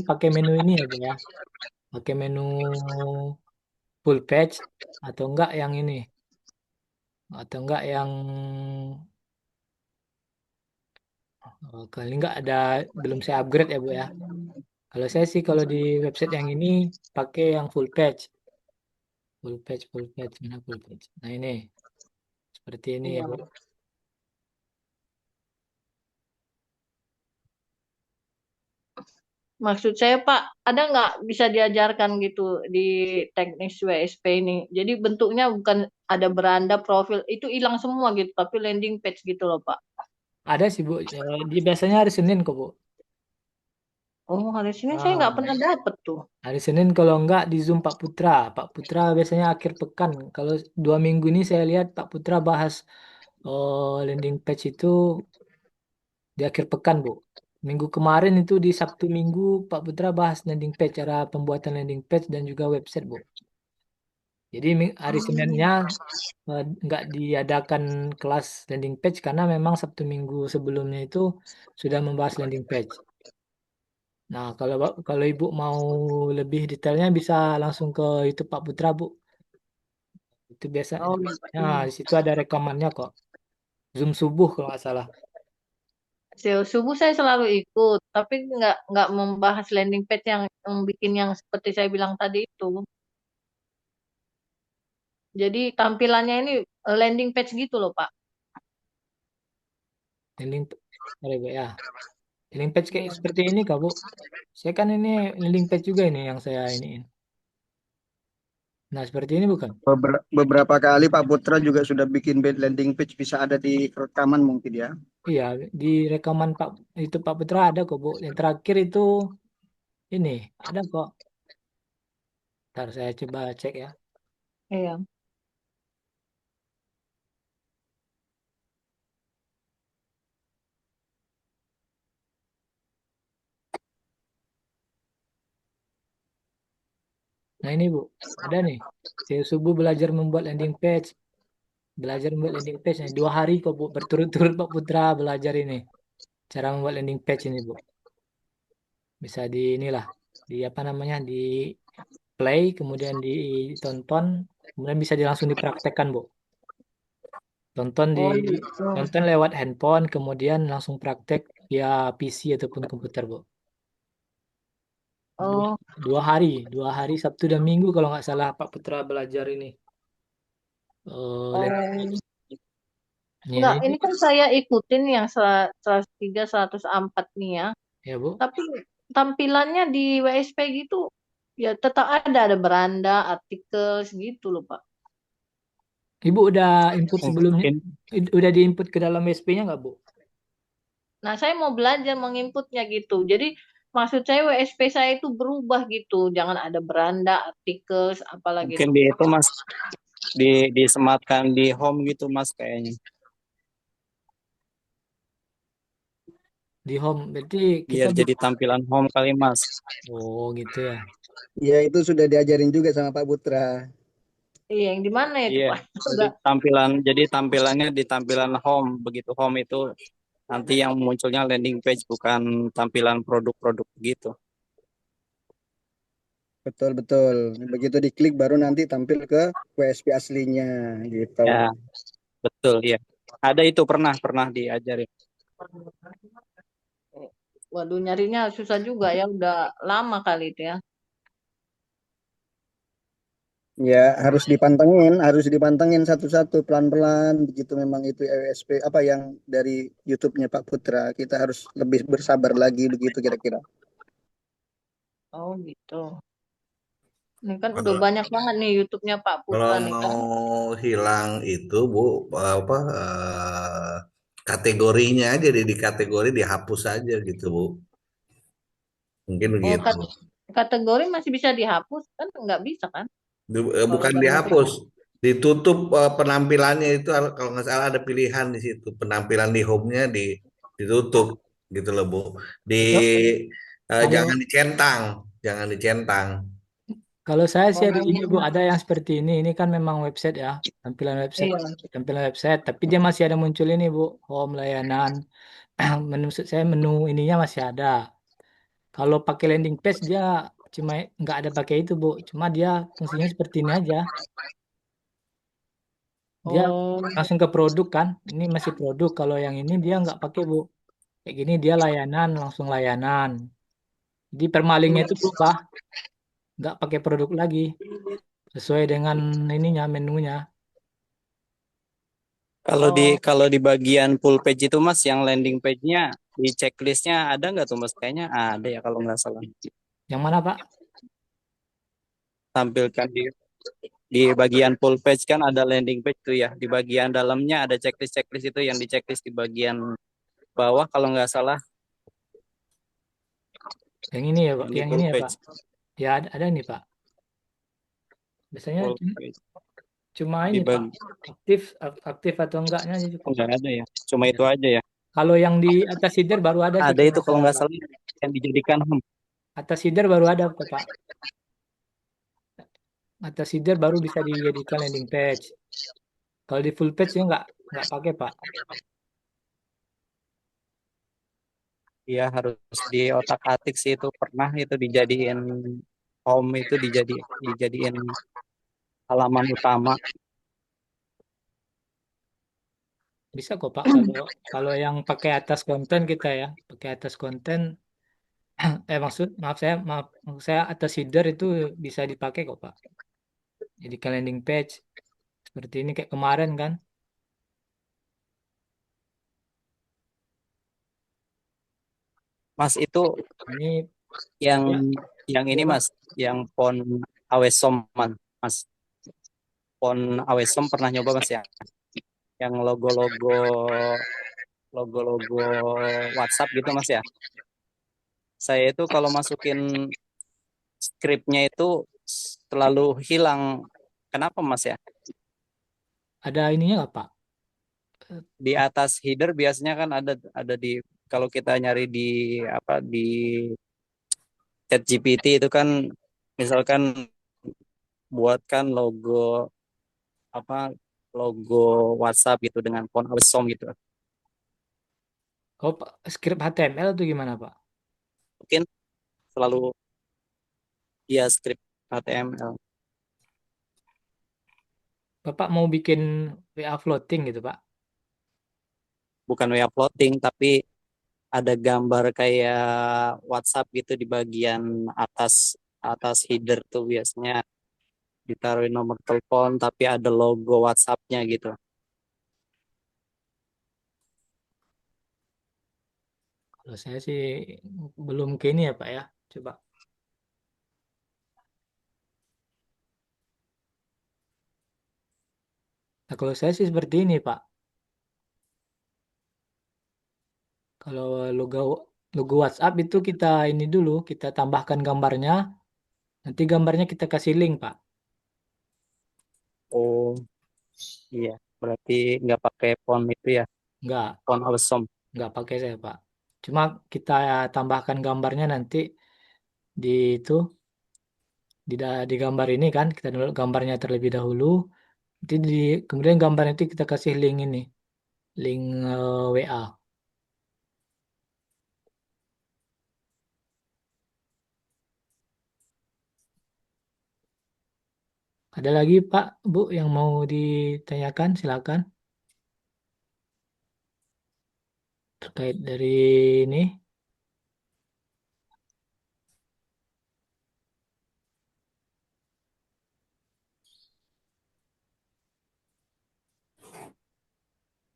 pakai menu ini ya Bu ya. Pakai menu full page atau enggak yang ini atau enggak yang kali enggak ada belum saya upgrade ya Bu ya. Kalau saya sih kalau di website yang ini pakai yang full page mana full page. Nah ini seperti ini ya Iya. Bu. Maksud saya Pak, ada nggak bisa diajarkan gitu di teknis WSP ini? Jadi bentuknya bukan ada beranda profil, itu hilang semua gitu, tapi landing page gitu loh Pak. Ada sih Bu. Dia biasanya hari Senin kok Bu. Oh, hari sini saya Ah, nggak pernah dapet tuh. hari Senin kalau enggak di Zoom Pak Putra. Pak Putra biasanya akhir pekan. Kalau 2 minggu ini saya lihat Pak Putra bahas landing page itu di akhir pekan, Bu. Minggu kemarin itu di Sabtu Minggu Pak Putra bahas landing page, cara pembuatan landing page dan juga website, Bu. Jadi hari Seninnya nggak diadakan kelas landing page karena memang Sabtu Minggu sebelumnya itu sudah membahas landing page. Nah, kalau Ibu mau lebih detailnya bisa langsung ke YouTube Pak Putra, Bu. Itu biasa. Oh, Nah, gitu. di situ ada rekamannya kok. Zoom subuh kalau nggak salah. Subuh saya selalu ikut, tapi nggak membahas landing page yang bikin yang seperti saya bilang tadi itu. Jadi tampilannya ini landing page gitu loh Pak. Landing, sorry, Bu, ya. Landing page kayak seperti ini Kak, Bu. Saya kan ini landing page juga ini yang saya iniin. Nah, seperti ini bukan? Beberapa kali Pak Putra juga sudah bikin bad landing page, bisa ada di rekaman mungkin ya. Iya, di rekaman Pak itu Pak Putra ada kok, Bu. Yang terakhir itu ini ada kok. Ntar saya coba cek ya. Iya. Nah, ini Bu. Ada nih. Saya subuh belajar membuat landing page. Belajar membuat landing page. Nah, 2 hari kok, Bu. Berturut-turut Pak Putra belajar ini. Cara membuat landing page ini, Bu. Bisa di inilah. Di apa namanya? Di play, kemudian ditonton. Kemudian bisa langsung dipraktekkan, Bu. Tonton di Oh gitu. tonton lewat handphone, kemudian langsung praktek via PC ataupun komputer, Bu. Dua, Oh, 2 hari, Sabtu dan Minggu kalau nggak salah Pak Putra belajar ini. oh. Ini, Enggak, ini kan saya ikutin yang 103, 104 nih ya. ya Bu. Tapi tampilannya di WSP gitu ya tetap ada beranda, artikel segitu loh, Pak. Ibu udah input sebelumnya, Mungkin udah diinput ke dalam WSP-nya nggak, Bu? Nah, saya mau belajar menginputnya gitu. Jadi maksud saya WSP saya itu berubah gitu. Jangan ada beranda, artikel, apalagi mungkin itu. di itu Mas disematkan di home gitu Mas kayaknya. Di home, berarti kita Biar jadi tampilan home kali Mas. oh gitu ya. Ya itu sudah diajarin juga sama Pak Putra. Iya, yang di mana itu, Iya, Pak? jadi Enggak. tampilannya di tampilan home. Begitu home itu nanti yang munculnya landing page bukan tampilan produk-produk gitu. Betul betul. Begitu diklik baru nanti tampil ke WSP aslinya gitu. Ya, betul ya. Ada itu pernah diajarin. Waduh, nyarinya susah juga ya. Udah lama kali itu ya. Ya harus dipantengin satu-satu pelan-pelan begitu memang itu WSP apa yang dari YouTube-nya Pak Putra. Kita harus lebih bersabar lagi begitu kira-kira. Oh gitu. Ini kan udah Kalau banyak banget nih YouTube-nya Pak kalau Putra nih mau kan. hilang itu Bu, apa kategorinya aja di kategori dihapus aja gitu Bu. Mungkin Oh, begitu. kategori masih bisa dihapus kan? Nggak bisa kan? Kalau Bukan udah masuk. dihapus, ditutup penampilannya itu kalau nggak salah ada pilihan di situ penampilan di home-nya ditutup gitu loh Bu. Di Kalau jangan kalau dicentang, jangan dicentang. kalau saya sih ada ini Bu, Oh, ada yang seperti ini. Ini kan memang website ya, tampilan website, iya. tampilan website. Tapi dia masih ada muncul ini Bu, home layanan. Menu saya menu ininya masih ada. Kalau pakai landing page dia cuma nggak ada pakai itu Bu. Cuma dia fungsinya seperti ini aja. Dia Oh, langsung ke produk kan. Ini masih produk. Kalau yang ini dia nggak pakai Bu. Kayak gini dia layanan, langsung layanan. Jadi permalingnya iya. itu berubah, nggak pakai produk lagi. Sesuai dengan ininya, menunya. Oh, Kalau di bagian full page itu Mas yang landing page-nya di checklistnya ada nggak tuh Mas? Kayaknya ada ya kalau nggak salah. Yang mana Pak? Tampilkan di bagian full page kan ada landing page tuh ya. Di bagian dalamnya ada checklist-checklist itu yang di checklist di bagian bawah kalau nggak salah Yang ini ya Pak. yang di Yang ini full ya Pak. page. Ya ada nih Pak. Biasanya Full page. cuma Di ini Pak. bagi Aktif atau enggaknya aja cukup. nggak ada ya. Cuma Ya. itu aja ya. Kalau yang di atas header baru ada sih Ada kalau itu nggak kalau salah nggak Pak. salah yang dijadikan home. Atas header baru ada tuh, Pak. Atas header baru bisa dijadikan landing page. Kalau di full page ya nggak pakai Pak. Iya harus di otak-atik sih itu pernah itu dijadiin home itu dijadiin halaman utama. Bisa kok Pak. Kalau kalau yang pakai atas konten kita ya, pakai atas konten. Maaf saya atas header itu bisa dipakai kok Pak. Jadikan landing page seperti ini kayak kemarin kan. Mas itu Ini yang ya, ini ya Pak. Mas, yang pon Awesom Mas. Pon Awesom pernah nyoba Mas ya? Yang logo-logo WhatsApp gitu Mas ya. Saya itu kalau masukin skripnya itu selalu hilang. Kenapa Mas ya? Ada ininya nggak Pak? Di atas header biasanya kan ada di, kalau kita nyari di apa di ChatGPT itu kan, misalkan buatkan apa logo WhatsApp gitu dengan font awesome gitu. Oh, Pak, script HTML tuh gimana Pak? Mungkin selalu dia script HTML. Bapak mau bikin WA floating gitu Pak? Bukan way uploading tapi ada gambar kayak WhatsApp gitu di bagian atas atas header tuh biasanya ditaruhin nomor telepon tapi ada logo WhatsApp-nya gitu. Kalau saya sih belum ke ini ya Pak ya. Coba. Nah, kalau saya sih seperti ini Pak. Kalau logo logo WhatsApp itu kita ini dulu, kita tambahkan gambarnya. Nanti gambarnya kita kasih link Pak. Oh iya, berarti nggak pakai font itu ya, Enggak, font awesome. enggak pakai saya Pak. Cuma kita tambahkan gambarnya nanti di itu di gambar ini kan kita download gambarnya terlebih dahulu. Nanti kemudian gambar itu kita kasih link ini, link WA. Ada lagi Pak, Bu yang mau ditanyakan silakan terkait dari ini.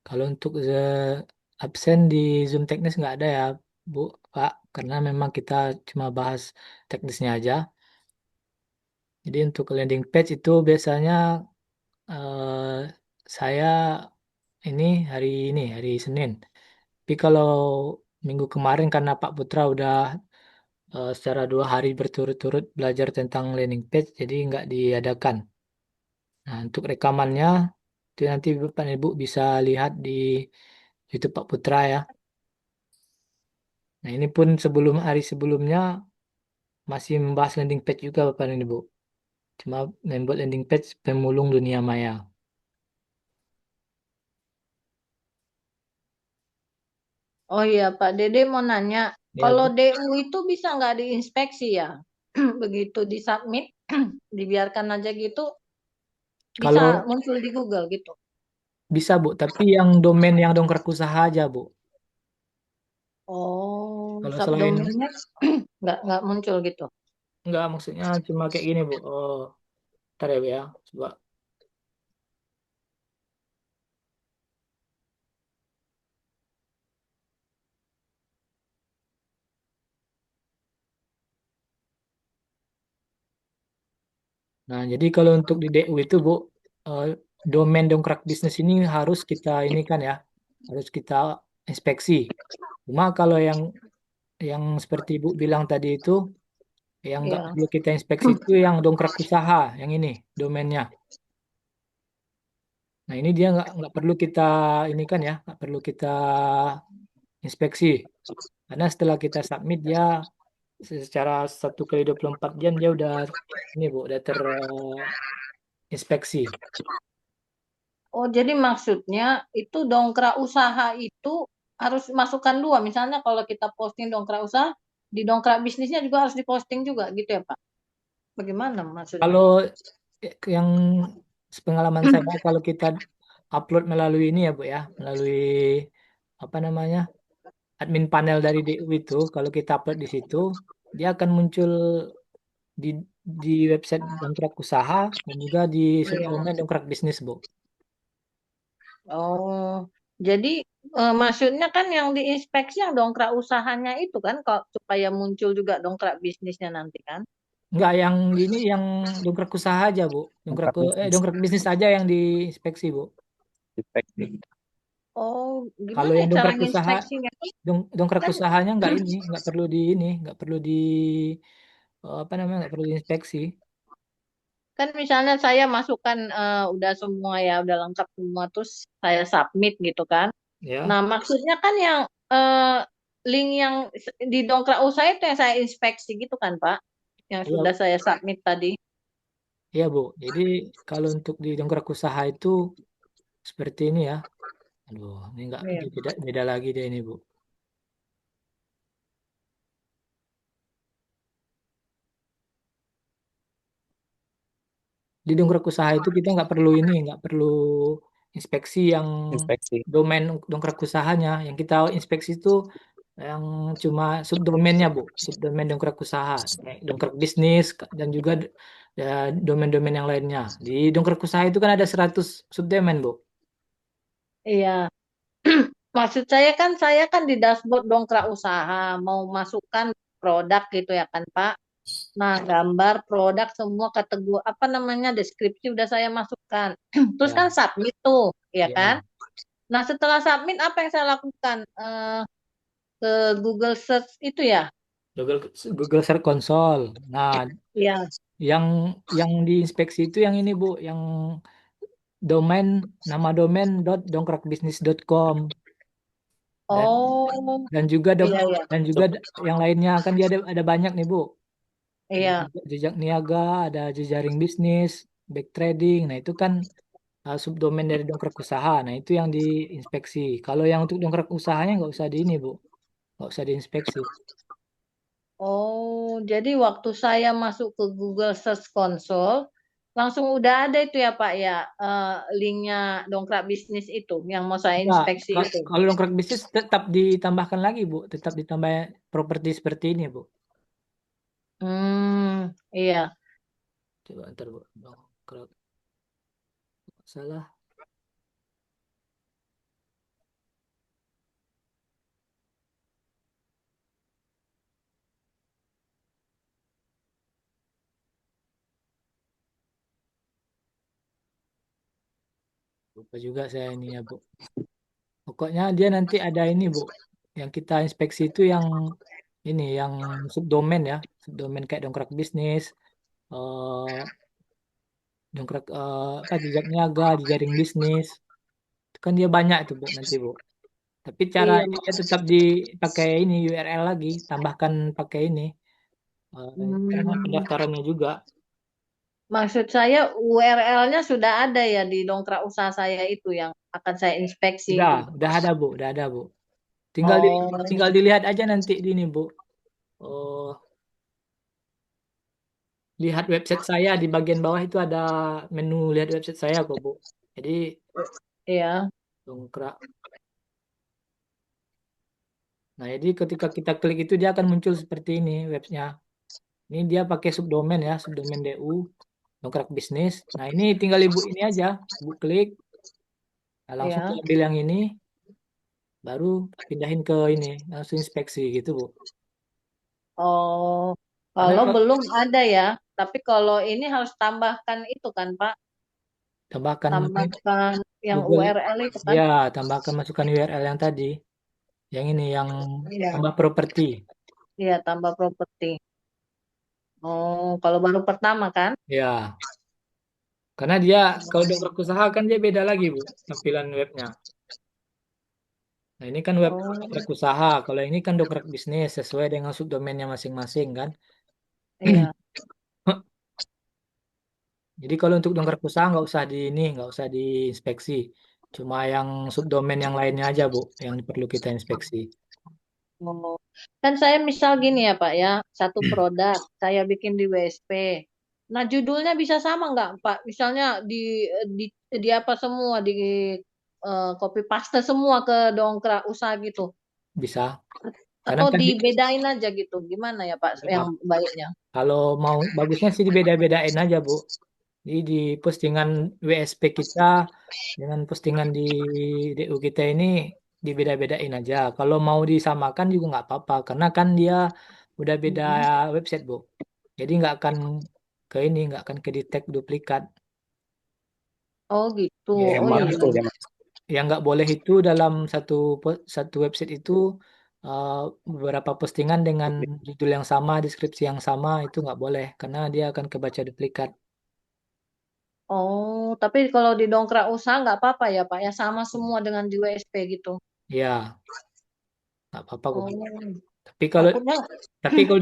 Kalau untuk absen di Zoom teknis nggak ada ya, Bu, Pak, karena memang kita cuma bahas teknisnya aja. Jadi untuk landing page itu biasanya eh, saya hari Senin. Tapi kalau minggu kemarin karena Pak Putra udah secara 2 hari berturut-turut belajar tentang landing page, jadi nggak diadakan. Nah, untuk rekamannya itu nanti Bapak dan Ibu bisa lihat di YouTube Pak Putra ya. Nah, ini pun sebelum hari sebelumnya masih membahas landing page juga Bapak dan Ibu. Cuma membuat landing page pemulung dunia maya. Oh iya, Pak Dede mau nanya, Ya, kalau Bu. DU itu bisa nggak diinspeksi ya? Begitu disubmit, dibiarkan aja gitu, bisa Kalau muncul di Google gitu. bisa Bu, tapi yang domain yang dongkrak usaha aja Bu. Oh, Kalau selain subdomainnya nggak muncul gitu. enggak maksudnya cuma kayak gini Bu. Oh, ntar ya Bu ya. Coba. Nah, jadi kalau untuk di DU itu Bu, eh, domain dongkrak bisnis ini harus kita ini kan ya, harus kita inspeksi. Cuma kalau yang seperti Ibu bilang tadi itu, yang nggak Iya. perlu kita inspeksi itu yang dongkrak usaha, yang ini domainnya. Nah, ini dia nggak perlu kita ini kan ya, nggak perlu kita inspeksi. Karena setelah kita submit dia secara 1 kali 24 jam dia udah ini Bu, udah terinspeksi. Oh, jadi maksudnya itu dongkrak usaha itu harus masukkan dua. Misalnya kalau kita posting dongkrak usaha, di dongkrak bisnisnya juga harus diposting juga gitu ya, Pak? Bagaimana maksudnya? Kalau yang pengalaman saya kalau kita upload melalui ini ya Bu ya, melalui apa namanya admin panel dari DU itu, kalau kita upload di situ, dia akan muncul di website dongkrak usaha dan juga di Iya. subdomain dongkrak bisnis Bu. Oh, jadi Maksudnya kan yang diinspeksi yang dongkrak usahanya itu kan, kok supaya muncul juga dongkrak bisnisnya nanti kan? Enggak, yang ini yang dongkrak usaha aja, Bu. Dongkrak bisnis. Dongkrak bisnis aja yang diinspeksi, Bu. Inspeksi. Oh, Kalau gimana ya yang cara dongkrak usaha, inspeksinya? dongkrak Kan usahanya nggak perlu di ini, nggak perlu di apa namanya, nggak perlu diinspeksi. kan misalnya saya masukkan udah semua ya, udah lengkap semua, terus saya submit gitu kan. Ya, Nah, maksudnya kan yang link yang di dongkrak usaha itu yang saya inspeksi gitu kan, Pak? Yang iya, sudah saya submit tadi. iya, Bu. Jadi kalau untuk di dongkrak usaha itu seperti ini ya. Aduh, ini nggak Iya. ini beda, beda lagi deh ini, Bu. Di dongkrak usaha itu kita nggak perlu ini, nggak perlu inspeksi yang Inspeksi. domain dongkrak usahanya. Yang kita inspeksi itu yang cuma subdomainnya, Bu. Subdomain dongkrak usaha, kayak dongkrak bisnis dan juga domain-domain yang lainnya. Di dongkrak usaha itu kan ada 100 subdomain, Bu. Iya. Maksud saya kan di dashboard dongkrak usaha mau masukkan produk gitu ya kan, Pak. Nah, gambar produk semua kategori apa namanya deskripsi udah saya masukkan. Terus Ya, kan submit tuh, ya kan? ya. Nah, setelah submit apa yang saya lakukan? Ke Google Search itu ya? Google Google Search Console. Nah, Iya. yang diinspeksi itu yang ini, Bu, yang domain nama domain .dongkrakbisnis.com dan Oh, dan juga iya iya. dan juga yang lainnya kan dia ada banyak nih, Bu. Ada Iya. jejak niaga, ada jejaring bisnis, back trading. Nah, itu kan subdomain dari dongkrak usaha. Nah, itu yang diinspeksi. Kalau yang untuk dongkrak usahanya nggak usah di ini, Bu. Nggak usah diinspeksi. Oh, jadi waktu saya masuk ke Google Search Console, langsung udah ada itu ya Pak ya, linknya dongkrak bisnis itu yang mau saya Enggak, inspeksi itu. kalau dongkrak bisnis tetap ditambahkan lagi, Bu. Tetap ditambah properti seperti ini, Bu. Iya. Coba ntar, Bu. Dongkrak salah. Lupa juga saya ini ya, Bu. Pokoknya dia nanti ada ini, Bu. Yang kita inspeksi itu yang ini, yang subdomain ya. Subdomain kayak dongkrak bisnis, eh, dongkrak apa jejak niaga, jejaring bisnis. Itu kan dia banyak itu, Bu, nanti, Bu. Tapi cara Iya, ini dia tetap dipakai ini URL lagi, tambahkan pakai ini apa namanya, hmm, pendaftarannya juga. maksud saya URL-nya sudah ada ya di dongkrak usaha saya itu yang akan saya inspeksi itu. Udah ada, Bu, udah ada, Bu. Tinggal Oh, tinggal dilihat aja nanti di ini, Bu. Oh, lihat website saya di bagian bawah itu ada menu lihat website saya kok, Bu. Jadi iya. dongkrak. Nah, jadi ketika kita klik itu dia akan muncul seperti ini webnya. Ini dia pakai subdomain ya, subdomain DU, dongkrak bisnis. Nah, ini tinggal Ibu ini aja, Ibu klik, nah, langsung Iya. ambil yang ini, baru pindahin ke ini, langsung inspeksi gitu, Bu. Oh, Karena kalau kalau belum ada ya, tapi kalau ini harus tambahkan itu kan Pak, tambahkan tambahkan yang Google, URL itu kan. ya tambahkan masukkan URL yang tadi, yang ini, yang Iya. tambah properti. Iya, tambah properti. Oh, kalau baru pertama kan? Ya, karena dia kalau dongkrak usaha kan dia beda lagi, Bu, tampilan webnya. Nah, ini kan web dongkrak Oh, usaha. Kalau ini kan dongkrak bisnis sesuai dengan subdomainnya masing-masing kan. iya. Jadi kalau untuk dongkrak usaha nggak usah di ini, nggak usah diinspeksi. Cuma yang subdomain yang lainnya aja, Bu, yang perlu kita inspeksi. Oh. Kan saya misal gini ya Pak ya, satu produk saya bikin di WSP. Nah, judulnya bisa sama nggak Pak? Misalnya di di apa semua di copy paste semua ke dongkrak usaha gitu. Bisa. Karena Atau kan dibedain aja gitu. Gimana ya Pak yang baiknya? kalau mau bagusnya sih dibeda-bedain aja, Bu. Jadi di postingan WSP kita dengan postingan di DU kita ini dibeda-bedain aja. Kalau mau disamakan juga nggak apa-apa, karena kan dia udah beda website, Bu. Jadi nggak akan ke detect duplikat. Oh gitu. Ya, Oh Hemat iya. tuh ya. yang nggak boleh itu dalam satu website itu uh, beberapa postingan dengan judul yang sama, deskripsi yang sama itu nggak boleh karena dia akan kebaca duplikat. Oh, tapi kalau di dongkrak usaha nggak apa-apa ya Pak ya, sama semua dengan di WSP gitu. Ya, nggak apa-apa kok. Oh, Tapi kalau takutnya. tapi kalau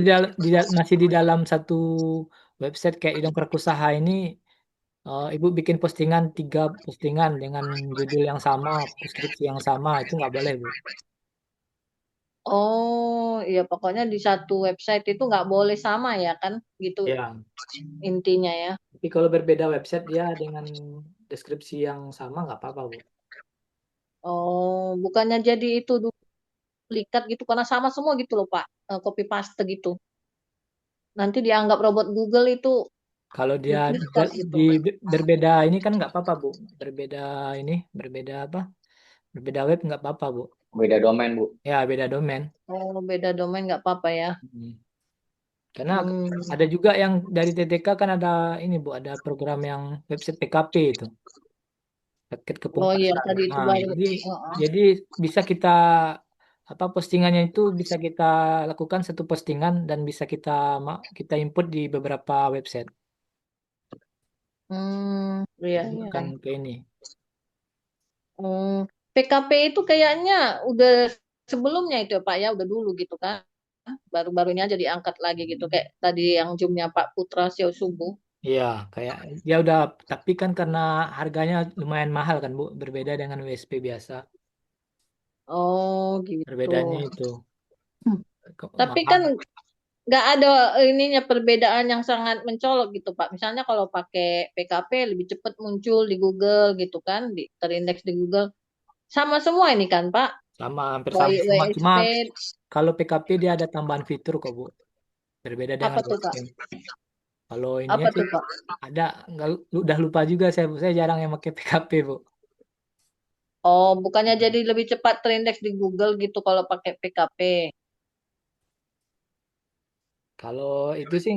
masih di dalam satu website kayak di Dongkrak Usaha ini, Ibu bikin postingan 3 postingan dengan judul yang sama, deskripsi yang sama itu nggak boleh, Bu. Oh, iya pokoknya di satu website itu nggak boleh sama ya kan, gitu Ya. intinya ya. Tapi kalau berbeda website dia dengan deskripsi yang sama nggak apa-apa, Bu. Oh, bukannya jadi itu duplikat gitu karena sama semua gitu loh Pak, copy paste gitu. Nanti dianggap robot Google itu Kalau dia duplikat gitu. berbeda ini kan nggak apa-apa, Bu. Berbeda ini, berbeda apa? Berbeda web nggak apa-apa, Bu. Beda domain, Bu. Ya, beda domain. Oh, beda domain nggak apa-apa ya. Hmm. Karena Hmm. ada juga yang dari TTK kan ada ini, Bu, ada program yang website PKP itu, paket kepung Oh iya pasar. tadi itu Nah, baru. jadi Heeh. jadi bisa kita apa postingannya itu bisa kita lakukan satu postingan dan bisa kita input di beberapa website. Hmm, iya Jadi iya. akan ke ini. Hmm, PKP itu kayaknya udah sebelumnya itu ya Pak ya, udah dulu gitu kan. Baru-baru ini aja diangkat lagi gitu kayak tadi yang zoomnya Pak Putra Sio Subuh. Iya, kayak ya udah, tapi kan karena harganya lumayan mahal kan, Bu, berbeda dengan WSP biasa. Oh gitu. Perbedaannya itu Hmm. kok Tapi mahal. kan nggak ada ininya perbedaan yang sangat mencolok gitu Pak. Misalnya kalau pakai PKP lebih cepat muncul di Google gitu kan, terindeks di Google. Sama semua ini kan Pak. Sama, hampir sama Baik semua. Cuma WSP, kalau PKP dia ada tambahan fitur kok, Bu. Berbeda dengan apa tuh WSP. Pak? Kalau ininya Apa sih tuh Pak? ada, nggak, udah lupa juga saya, Bu. Saya jarang yang pakai PKP, Bu. Oh, bukannya jadi lebih cepat terindeks di Google gitu kalau pakai PKP. Kalau itu sih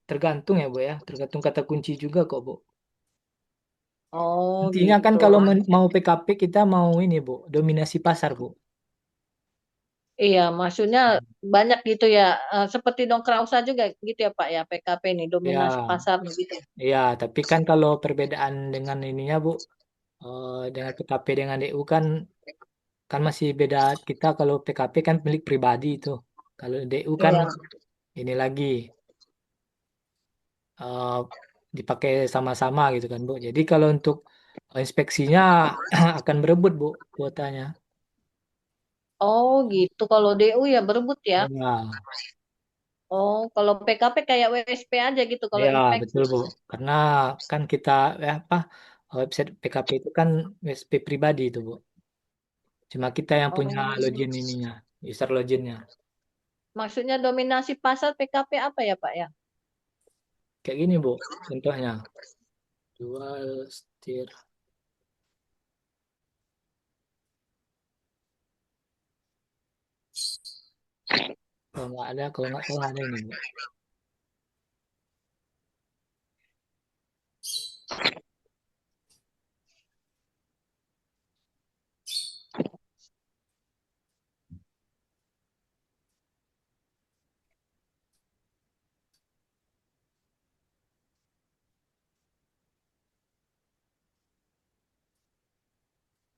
tergantung ya, Bu ya. Tergantung kata kunci juga kok, Bu. Oh, Intinya kan gitu. kalau mau PKP kita mau ini, Bu, dominasi pasar, Bu. Iya, maksudnya banyak gitu ya. Seperti dongkrak usaha juga gitu ya Pak ya, PKP ini dominasi Ya, pasar gitu. ya, tapi kan kalau perbedaan dengan ininya, Bu, dengan PKP dengan DU kan masih beda. Kita kalau PKP kan milik pribadi itu. Kalau DU kan Iya. ini lagi eh, dipakai sama-sama gitu kan, Bu. Jadi kalau untuk inspeksinya akan berebut, Bu, kuotanya. Oh, gitu. Kalau DU ya berebut ya. Ya, Oh, kalau PKP kayak WSP aja gitu kalau ya inspeksi. betul, Bu. Karena kan kita apa website PKP itu kan WSP pribadi itu, Bu. Cuma kita yang punya Oh, login ininya, user loginnya. maksudnya dominasi pasar PKP apa ya Pak ya? Kayak gini, Bu, contohnya. Jual setir. Kalau nggak salah ada ini, Bu.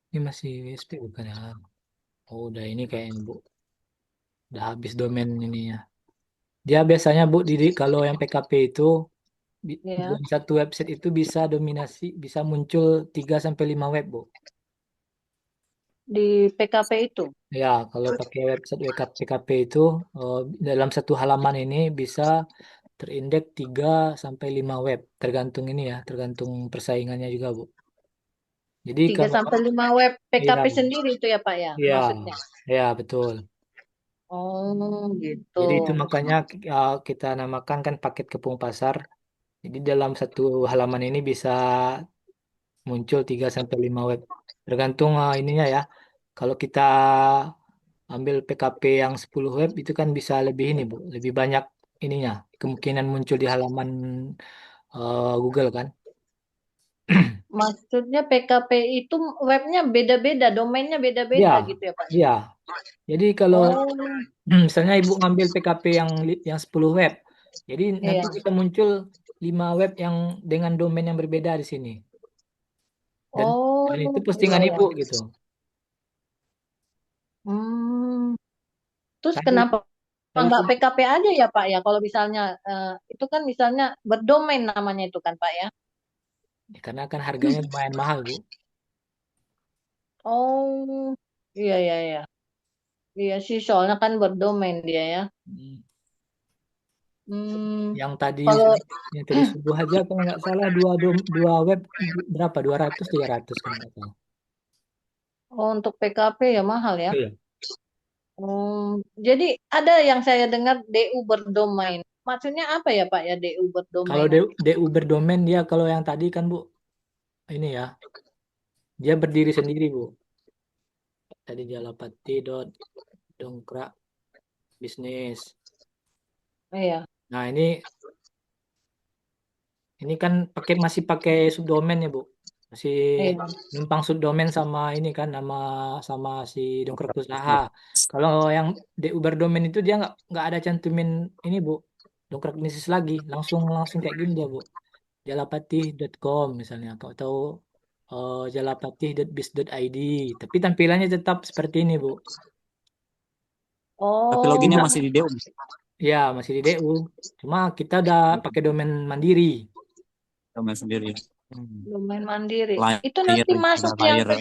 Ini masih WSP bukan ya? Oh, udah ini kayaknya, Bu. Udah habis domain ini ya. Dia biasanya, Bu, kalau yang PKP itu Ya, dalam satu website itu bisa dominasi, bisa muncul 3 sampai 5 web, Bu. di PKP itu. Ya, kalau pakai website PKP itu dalam satu halaman ini bisa terindeks 3 sampai 5 web, tergantung ini ya, tergantung persaingannya juga, Bu. Jadi 3 kalau sampai 5 web iya, PKP sendiri itu ya Pak ya, iya, maksudnya. ya betul. Oh, gitu. Jadi itu makanya kita namakan kan paket kepung pasar. Jadi dalam satu halaman ini bisa muncul 3 sampai 5 web. Tergantung ininya ya. Kalau kita ambil PKP yang 10 web itu kan bisa lebih ini, Bu, lebih banyak ininya, kemungkinan muncul di halaman Google kan. Maksudnya PKP itu webnya beda-beda, domainnya Iya, beda-beda gitu ya Pak? iya. Jadi kalau Oh, misalnya Ibu ngambil PKP yang 10 web, jadi nanti iya. bisa muncul 5 web yang dengan domain yang berbeda di sini. Dan Oh, dan itu iya postingan ya. Ibu gitu. Hmm. Terus Kalau kenapa kalau nggak PKP aja ya Pak ya? Kalau misalnya itu kan misalnya berdomain namanya itu kan Pak ya? karena kan harganya lumayan mahal, Bu. Oh, iya iya iya. Iya sih, soalnya kan berdomain dia ya. Hmm. Hmm, Yang tadi kalau yang tadi subuh aja kalau nggak salah dua web berapa? 200 300 kalau nggak salah. untuk PKP ya mahal ya. Iya. Jadi ada yang saya dengar DU berdomain. Maksudnya apa ya Pak ya DU Kalau berdomain? DU berdomain dia kalau yang tadi kan Bu, ini ya, dia berdiri sendiri Bu. Tadi Jalapati dongkrak bisnis. Iya, Nah ini kan masih pakai subdomain ya Bu, masih iya. numpang subdomain sama ini kan sama si dongkrak usaha. Kalau yang DU berdomain itu dia nggak ada cantumin ini Bu, dongkrak bisnis lagi, langsung langsung kayak gini dia Bu. Jalapati.com misalnya kau tahu jalapati.biz.id tapi tampilannya tetap seperti ini Bu. Tapi Oh, loginnya Tidak, masih di DU, ya masih di DU, cuma kita udah pakai domain mandiri. domain sendiri. domain mandiri. Itu Layer, nanti ada masuk yang layer.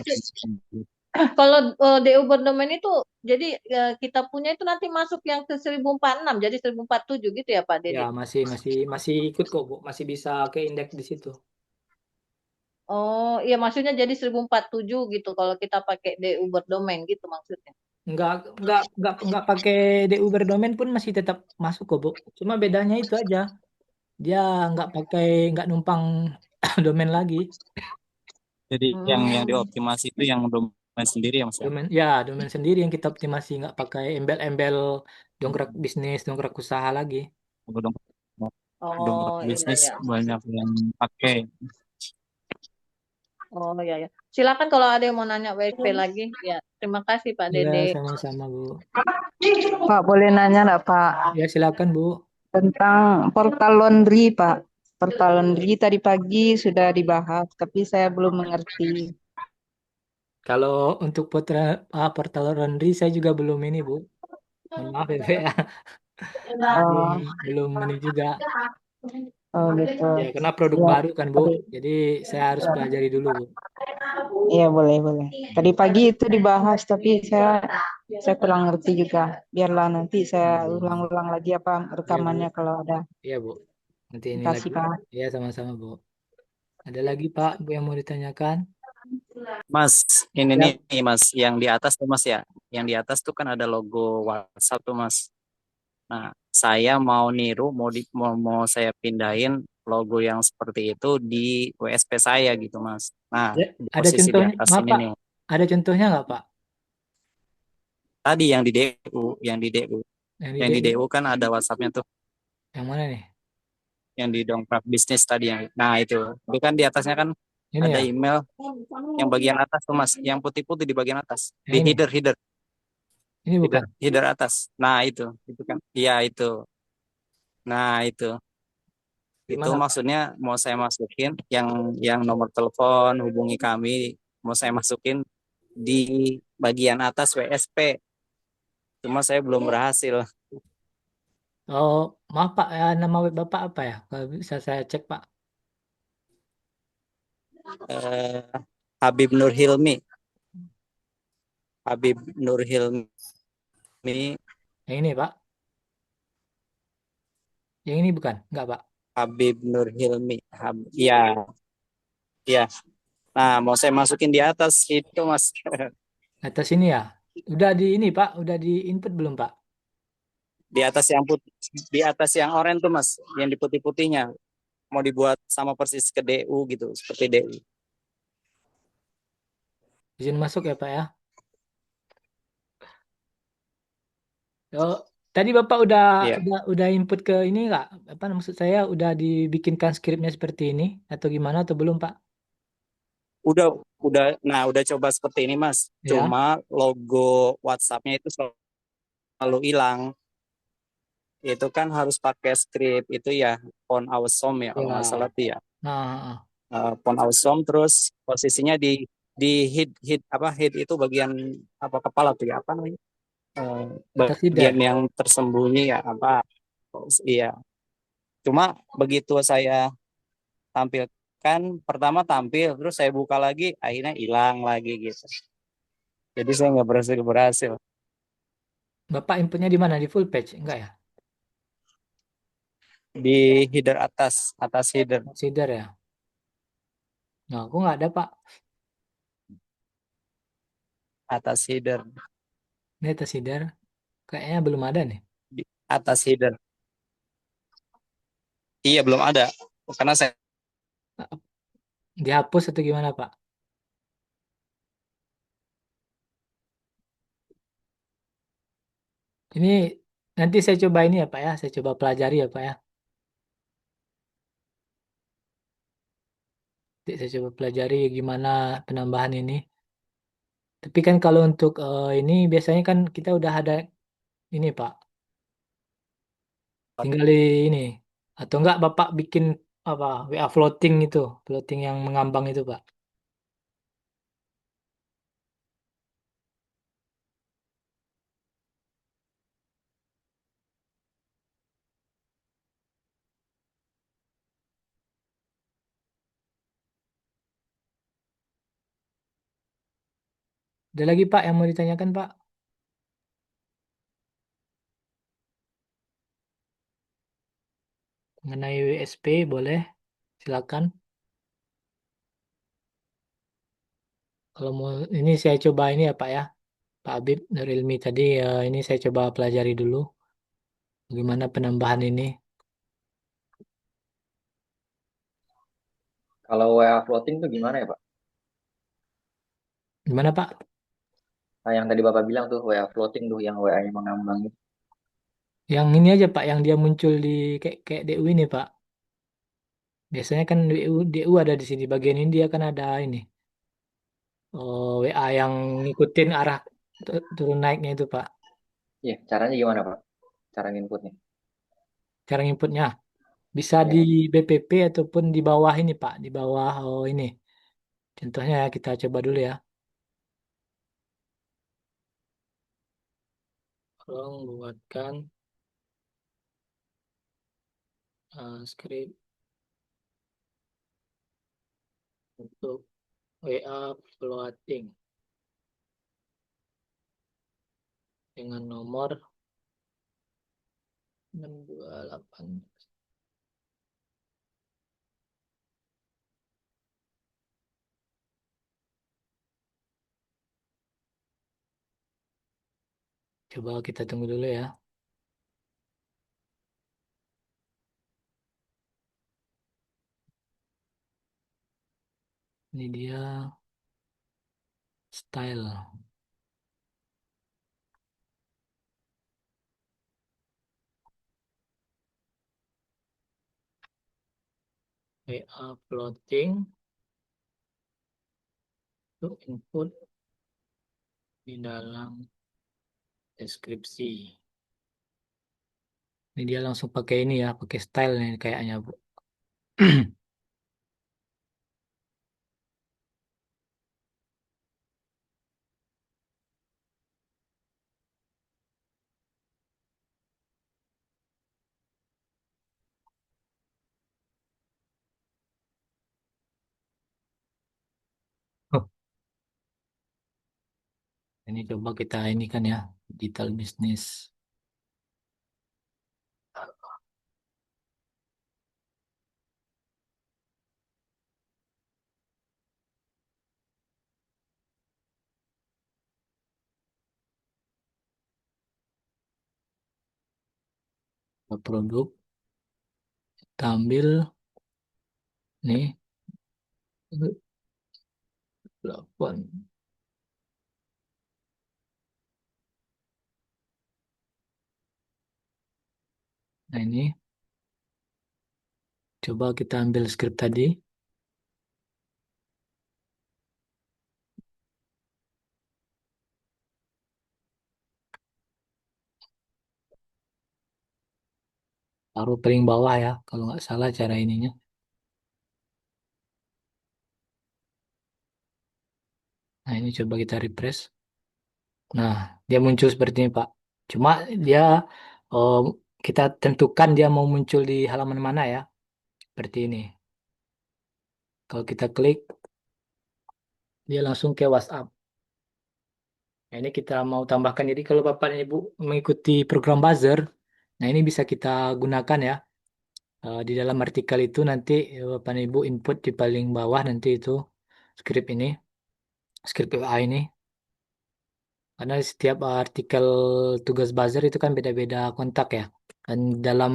kalau DU berdomain itu jadi kita punya itu nanti masuk yang ke 1046 jadi 1047 gitu ya Pak Ya Dedi. masih ikut kok Bu, masih bisa ke indeks di situ. Oh, iya maksudnya jadi 1047 gitu kalau kita pakai DU berdomain gitu maksudnya. Nggak nggak pakai DU berdomain pun masih tetap masuk kok Bu, cuma bedanya itu aja, dia nggak numpang domain lagi. Jadi yang Hmm. dioptimasi itu yang domain sendiri ya Mas ya. Domain sendiri yang kita optimasi, nggak pakai embel-embel dongkrak bisnis, dongkrak usaha lagi. Kalau dongkrak Oh, iya bisnis ya. banyak yang pakai. Oh, iya ya. Silakan kalau ada yang mau nanya WSP lagi. Ya, terima kasih Pak Ya, Dede. sama-sama Bu. Pak, boleh nanya nggak Pak Ya, silakan Bu. tentang portal laundry Pak? Portal laundry tadi pagi sudah dibahas, tapi saya belum mengerti. Kalau untuk portal laundry saya juga belum ini Bu. Mohon maaf ya, Bu, ya. Belum Oh, belum ini juga. oh gitu. Ya, karena produk Ya, baru kan Bu. tadi, Jadi saya harus pelajari dulu Bu. iya boleh boleh. Tadi pagi itu dibahas, tapi saya kurang ngerti juga. Biarlah nanti saya Hmm. ulang-ulang lagi apa Iya Bu. rekamannya kalau ada. Iya Bu. Nanti Terima ini kasih lagi. Pak. Ya, sama-sama Bu. Ada lagi Pak Bu yang mau ditanyakan? Mas, ini nih Ya, Mas, yang di atas tuh Mas ya. Yang di atas tuh kan ada logo WhatsApp tuh Mas. Nah, saya mau niru, mau saya pindahin logo yang seperti itu di WSP saya gitu Mas. Nah, ya, di ada posisi di contohnya, atas maaf ini Pak. nih. Ada contohnya nggak Pak? Tadi yang di DU, yang di DU, Yang di yang di DU. DU kan ada WhatsAppnya tuh, Yang mana nih? yang di dongkrak bisnis tadi yang. Nah, itu kan di atasnya kan Ini ada ya? email yang bagian atas tuh Mas, yang putih-putih di bagian atas, Yang di ini? header header Ini header bukan? header atas. Nah, itu kan. Iya, itu. Nah, itu Gimana Pak? maksudnya mau saya masukin yang nomor telepon hubungi kami, mau saya masukin di bagian atas WSP. Cuma saya belum berhasil. Oh, maaf Pak, nama web Bapak apa ya? Kalau bisa saya cek Pak. Eh, Habib Nur Hilmi, Habib Nur Hilmi, Yang ini Pak. Yang ini bukan? Enggak Pak. Habib Nur Hilmi. Ya, ya. Nah, mau saya masukin di atas itu Mas. Atas ini ya? Udah di ini Pak, udah di input belum Pak? Di atas yang putih, di atas yang oranye tuh Mas, yang di putih-putihnya mau dibuat sama persis ke DU gitu, seperti DU. Izin masuk ya Pak ya? Oh, tadi Bapak udah Iya, udah input ke ini nggak? Apa maksud saya udah dibikinkan skripnya seperti ini atau gimana atau belum, Pak? udah udah coba seperti ini Mas. Ya. Cuma logo WhatsApp-nya itu selalu hilang. Itu kan harus pakai script itu ya, Phone Awesome ya kalau nggak salah Ya. tuh ya. Nah, Phone Awesome terus posisinya di hit apa hit itu bagian apa kepala tuh ya apa namanya? Eh, atas Bagian header. yang tersembunyi ya apa? Iya. Cuma begitu saya tampilkan pertama tampil terus saya buka lagi akhirnya hilang lagi gitu. Jadi saya nggak berhasil. Bapak inputnya di mana? Di full page? Enggak ya? Di header atas header Atas header ya? Nah, aku nggak ada, Pak. atas header Ini atas header. Kayaknya belum ada nih. di atas header. Iya belum ada karena saya Dihapus atau gimana, Pak? Ini nanti saya coba ini ya, Pak ya. Saya coba pelajari ya, Pak ya. Nanti saya coba pelajari gimana penambahan ini. Tapi kan kalau untuk ini biasanya kan kita udah ada ini, Pak. Tinggal di ini. Atau enggak Bapak bikin apa WA floating itu, floating yang mengambang itu, Pak. Ada lagi, Pak, yang mau ditanyakan, Pak? Mengenai WSP boleh, silakan. Kalau mau ini saya coba ini ya, Pak ya. Pak Habib Nuril tadi ini saya coba pelajari dulu bagaimana penambahan ini. Kalau WA floating tuh gimana ya, Pak? Gimana, Pak? Nah, yang tadi Bapak bilang tuh WA floating tuh yang WA-nya mengambang itu. Yang ini aja, Pak, yang dia muncul di kayak kayak DU ini, Pak. Biasanya kan DU ada di sini bagian ini dia kan ada ini. WA yang ngikutin arah turun naiknya itu, Pak. Iya, caranya gimana, Pak? Cara inputnya? Cara inputnya bisa di Ya. BPP ataupun di bawah ini, Pak, di bawah ini. Contohnya kita coba dulu ya. Tolong buatkan skrip untuk WA floating dengan nomor 628. Coba kita tunggu dulu ya. Ini dia style WA floating untuk input di dalam deskripsi. Ini dia langsung pakai ini ya, pakai style nih kayaknya, Bu. Oh, ini coba kita ini kan ya, digital business produk. Kita ambil nih plafon. Nah, ini coba kita ambil script tadi. Taruh paling bawah ya, kalau nggak salah cara ininya. Nah, ini coba kita refresh. Nah, dia muncul seperti ini, Pak. Cuma dia eh, kita tentukan dia mau muncul di halaman mana ya. Seperti ini. Kalau kita klik, dia langsung ke WhatsApp. Nah, ini kita mau tambahkan. Jadi kalau Bapak dan Ibu mengikuti program buzzer, nah ini bisa kita gunakan ya. Di dalam artikel itu nanti Bapak dan Ibu input di paling bawah nanti itu script ini, script AI ini. Karena setiap artikel tugas buzzer itu kan beda-beda kontak ya. Dan dalam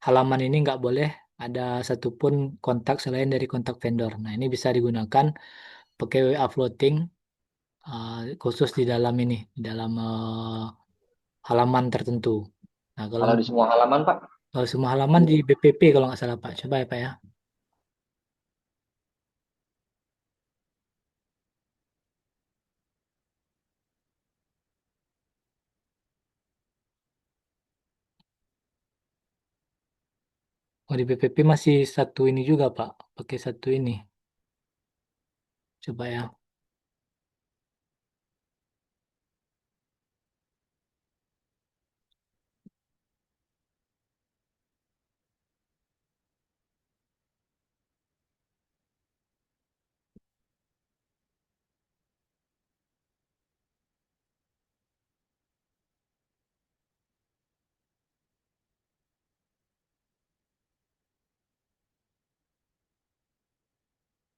halaman ini nggak boleh ada satupun kontak selain dari kontak vendor. Nah, ini bisa digunakan pakai WA floating khusus di dalam ini, di dalam halaman tertentu. Nah, Kalau di semua halaman, Pak. kalau semua halaman di BPP kalau nggak salah Pak. Coba ya Pak ya. Oh, di BPP masih satu ini juga Pak. Pakai satu ini. Coba ya.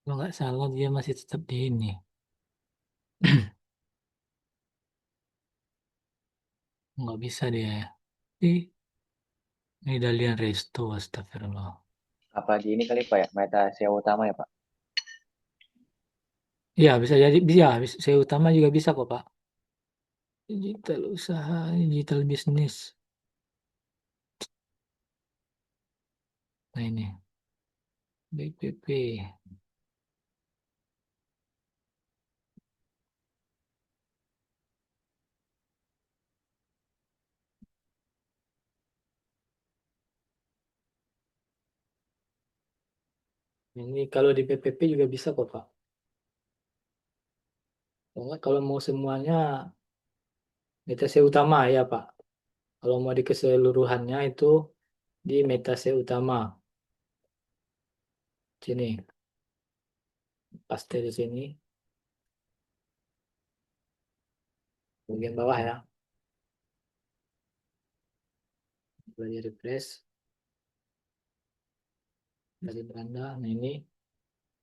Kalau nggak salah dia masih tetap di ini. Nggak bisa dia ya. Ih, ini Dalian Resto, astagfirullah. Apa di ini kali, Pak ya? Meta SEO utama ya, Pak? Iya, bisa jadi, bisa. Saya utama juga bisa kok, Pak. Digital usaha, digital bisnis. Nah, ini. BPP. Ini kalau di PPP juga bisa kok, Pak. Kalau mau semuanya, metase utama ya, Pak. Kalau mau di keseluruhannya itu di metase utama. Sini, paste di sini. Bagian bawah ya. Belajar refresh. Dari beranda. Nah, ini.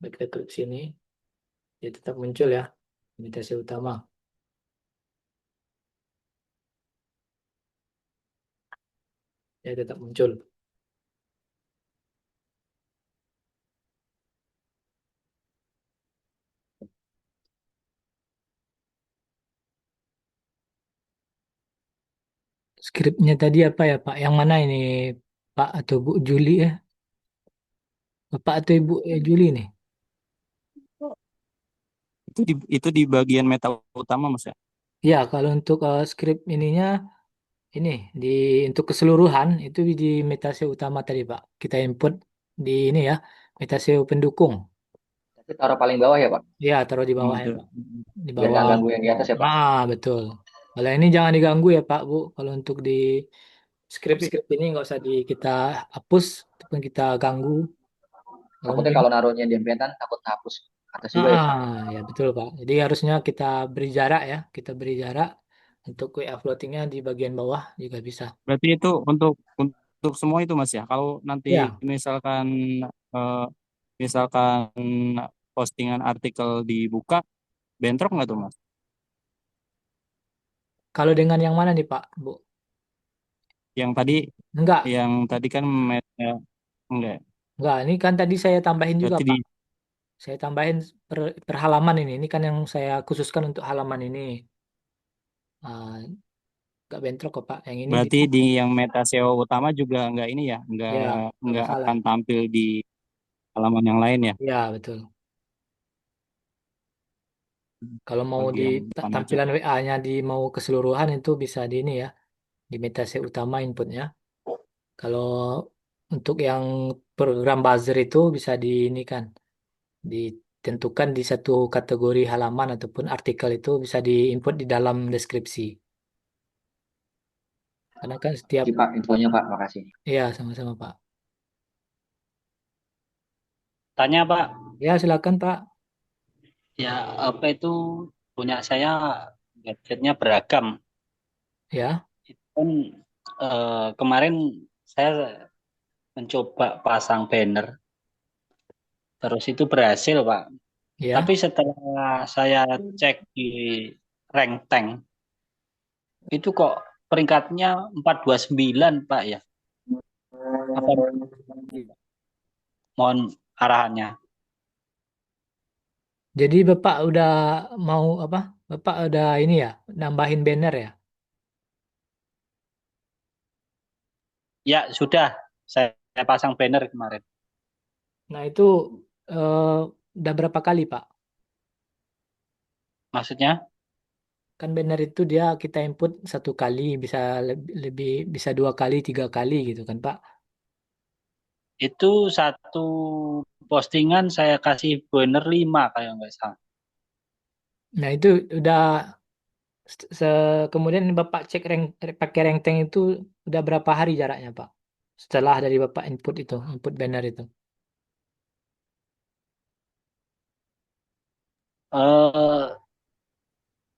Kita klik sini. Dia tetap muncul ya. Metase utama. Dia tetap muncul. Skripnya tadi apa ya Pak? Yang mana ini Pak atau Bu Juli ya? Bapak atau Ibu Juli nih? Itu di bagian meta utama Mas ya. Ya, kalau untuk skrip ininya ini di untuk keseluruhan itu di metase utama tadi Pak. Kita input di ini ya, metase pendukung. Tapi taruh paling bawah ya, Pak? Ya, taruh di bawah ya Itu. Pak. Di Biar bawah. nggak ganggu yang di atas ya, Pak? Betul. Kalau ini jangan diganggu ya Pak, Bu. Kalau untuk di Tapi skrip-skrip ini nggak usah kita hapus ataupun kita ganggu. Kalau mau Takutnya kalau naruhnya dempetan, takut hapus atas juga ya, Pak? Ya betul Pak. Jadi harusnya kita beri jarak ya, kita beri jarak untuk WA floatingnya di bagian bawah juga bisa. berarti itu untuk semua itu Mas ya. Kalau nanti Ya, misalkan eh, misalkan postingan artikel dibuka, bentrok nggak tuh Mas? kalau dengan yang mana nih Pak, Bu? Yang tadi Enggak, yang tadi kan meta enggak. enggak. Ini kan tadi saya tambahin juga Berarti di Pak. Saya tambahin per halaman ini. Ini kan yang saya khususkan untuk halaman ini. Ah, agak bentrok kok Pak. Yang ini Berarti bisa. di yang meta SEO utama juga nggak ini ya, nggak Ya, nggak nggak masalah. akan tampil di halaman yang lain ya, Ya, betul. Kalau mau di bagian depan aja. tampilan WA-nya di mau keseluruhan itu bisa di ini ya, di metase utama inputnya. Kalau untuk yang program buzzer itu bisa di ini kan, ditentukan di satu kategori halaman ataupun artikel itu bisa diinput di dalam deskripsi. Karena kan setiap, Jadi Pak, infonya Pak, makasih. ya sama-sama Pak. Tanya Pak, Ya silakan Pak. ya apa itu punya saya gadgetnya beragam. Ya, Kan kemarin saya mencoba pasang banner, terus itu berhasil Pak. Tapi ya. setelah saya cek di rank tank, itu kok peringkatnya 429 Pak ya. Apa mohon arahannya? Jadi Bapak udah mau apa? Bapak udah ini ya, nambahin banner ya. Ya sudah, saya pasang banner kemarin. Nah itu eh, udah berapa kali Pak? Maksudnya Kan banner itu dia kita input satu kali, bisa lebih bisa dua kali, tiga kali gitu kan Pak. itu satu postingan saya kasih banner 5 kayak nggak salah. Nah itu udah kemudian Bapak cek pakai rank tank itu udah berapa hari jaraknya Pak? Setelah dari Bapak input itu, input banner itu. Eh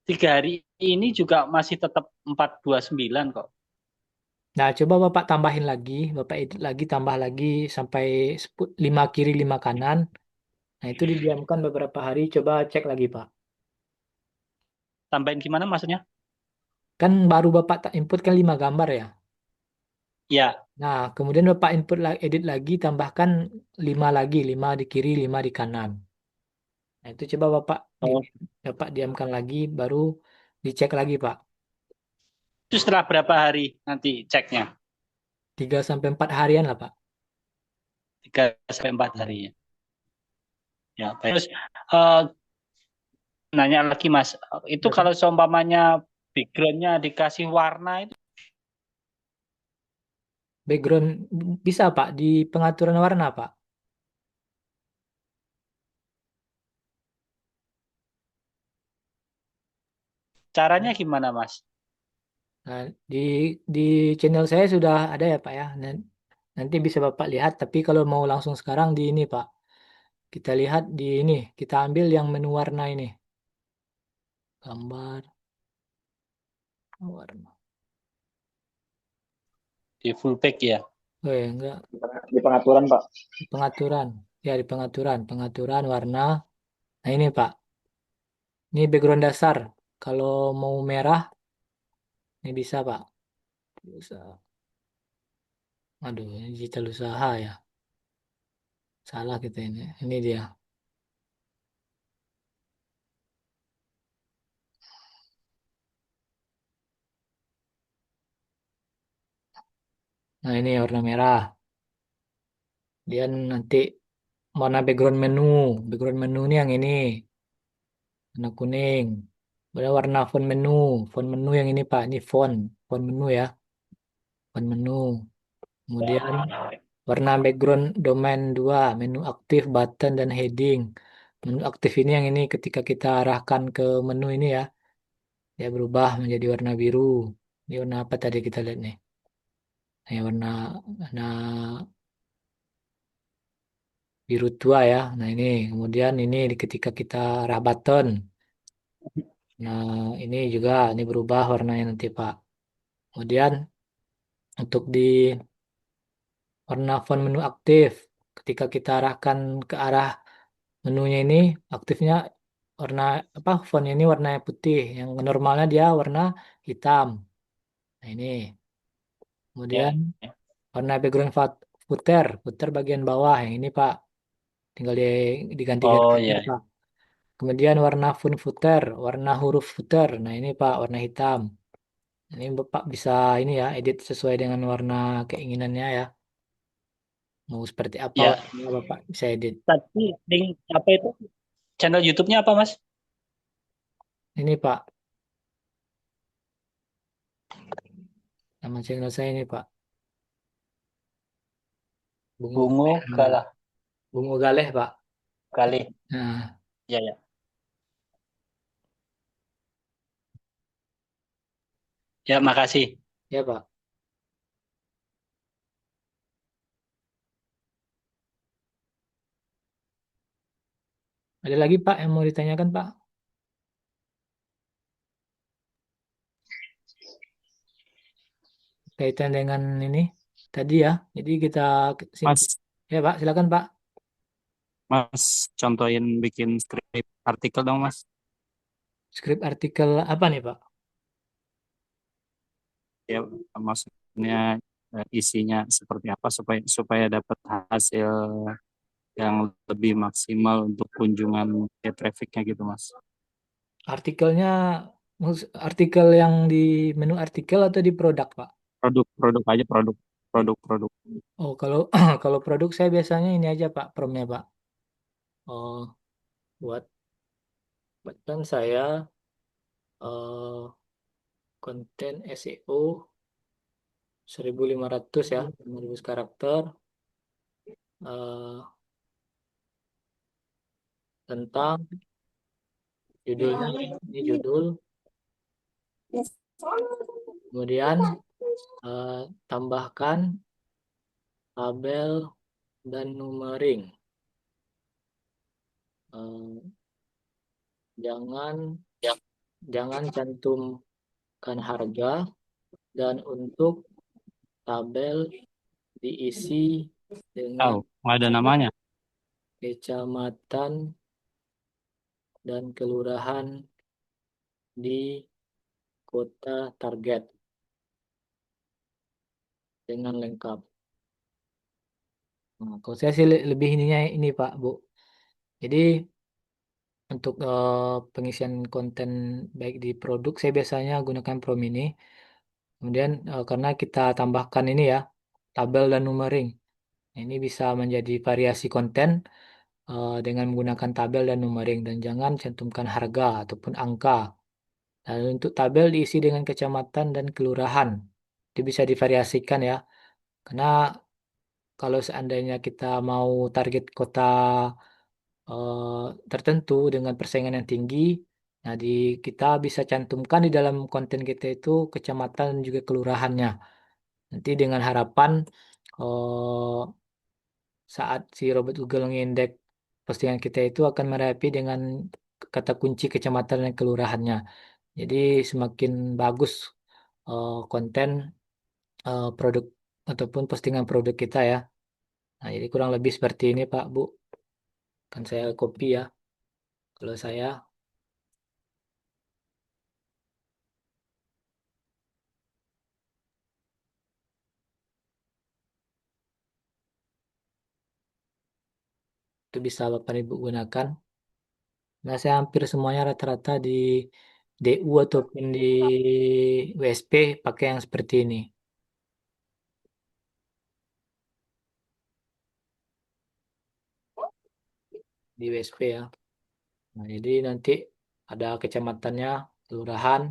3 hari ini juga masih tetap 429 kok. Nah, coba Bapak tambahin lagi, Bapak edit lagi, tambah lagi sampai 5 kiri, 5 kanan. Nah, itu didiamkan beberapa hari, coba cek lagi, Pak. Tambahin gimana maksudnya? Kan baru Bapak input kan 5 gambar ya. Ya, Nah, kemudian Bapak input edit lagi, tambahkan 5 lagi, 5 di kiri, 5 di kanan. Nah, itu coba oh, Bapak diamkan lagi, baru dicek lagi, Pak. itu setelah berapa hari nanti ceknya? 3 sampai 4 harian lah, Pak. 3 sampai 4 hari ya. Ya, baik. Terus eh, nanya lagi Mas, itu Ya, Pak. kalau seumpamanya backgroundnya dikasih warna itu Background bisa, Pak, di pengaturan warna, Pak. caranya gimana Mas? Nah, di channel saya sudah ada ya Pak ya. Nanti bisa Bapak lihat, tapi kalau mau langsung sekarang di ini Pak. Kita lihat di ini, kita ambil yang menu warna ini. Gambar warna. Di full pack ya. Oh ya, enggak. Di pengaturan Pak. Di pengaturan. Ya, di pengaturan. Pengaturan warna. Nah ini Pak. Ini background dasar. Kalau mau merah, ini bisa Pak. Bisa. Aduh, ini digital usaha ya. Salah kita ini. Ini dia. Nah ini warna merah. Dia nanti warna background menu. Background menu ini yang ini. Warna kuning. Ada warna font menu. Font menu yang ini Pak. Ini font. Font menu ya. Font menu. Kemudian warna background domain 2. Menu aktif, button, dan heading. Menu aktif ini yang ini ketika kita arahkan ke menu ini ya. Dia berubah menjadi warna biru. Ini warna apa tadi kita lihat nih. Ini warna biru tua ya. Nah ini. Kemudian ini ketika kita arah button. Nah ini juga. Ini berubah warnanya nanti Pak. Kemudian untuk di warna font menu aktif, ketika kita arahkan ke arah menunya ini, aktifnya warna apa? Fontnya ini warna putih, yang normalnya dia warna hitam. Nah ini, kemudian Ya. warna background footer, footer bagian bawah yang ini Pak, tinggal diganti-ganti Oh aja ya. Pak. Kemudian warna font footer, warna huruf footer. Nah ini Pak, warna hitam. Ini Bapak bisa ini ya, edit sesuai dengan warna keinginannya ya. Mau seperti apa Ya, warnanya Bapak bisa edit. tapi link apa itu? Channel YouTube-nya apa, Mas? Ini Pak, nama channel saya ini Pak. Bungo Bungo Galeh. Galah Bungo Galeh Pak. Galih. Nah, Ya, ya. Ya, makasih. ya Pak. Ada lagi Pak yang mau ditanyakan Pak? Kaitan dengan ini tadi ya. Jadi kita simpul. Mas, Ya Pak, silakan Pak. Mas contohin bikin skrip artikel dong, Mas. Skrip artikel apa nih Pak? Ya, maksudnya isinya seperti apa supaya supaya dapat hasil yang lebih maksimal untuk kunjungan ke trafficnya gitu, Mas. Artikelnya, artikel yang di menu artikel atau di produk Pak? Produk aja, produk. Oh, kalau kalau produk saya biasanya ini aja Pak, promnya Pak. Oh, buat buatkan saya eh, konten SEO 1.500 ya, 5.000 karakter eh, tentang judulnya ini judul, kemudian tambahkan tabel dan numbering. Eh, jangan jangan cantumkan harga dan untuk tabel diisi dengan Oh, nggak ada namanya. kecamatan dan kelurahan di kota target dengan lengkap. Nah, kalau saya sih lebih ininya ini Pak, Bu. Jadi untuk pengisian konten baik di produk saya biasanya gunakan Promini. Kemudian karena kita tambahkan ini ya tabel dan numbering. Nah, ini bisa menjadi variasi konten dengan menggunakan tabel dan numbering dan jangan cantumkan harga ataupun angka. Lalu untuk tabel diisi dengan kecamatan dan kelurahan. Itu bisa divariasikan ya. Karena kalau seandainya kita mau target kota tertentu dengan persaingan yang tinggi, nah kita bisa cantumkan di dalam konten kita itu kecamatan dan juga kelurahannya. Nanti dengan harapan eh, saat si robot Google mengindeks postingan kita itu akan merapi dengan kata kunci kecamatan dan kelurahannya. Jadi semakin bagus konten produk ataupun postingan produk kita ya. Nah, jadi kurang lebih seperti ini Pak Bu. Kan saya copy ya. Kalau saya itu bisa Bapak Ibu gunakan. Nah, saya hampir semuanya rata-rata di DU ataupun di WSP pakai yang seperti ini. Di WSP ya. Nah, jadi nanti ada kecamatannya, kelurahan.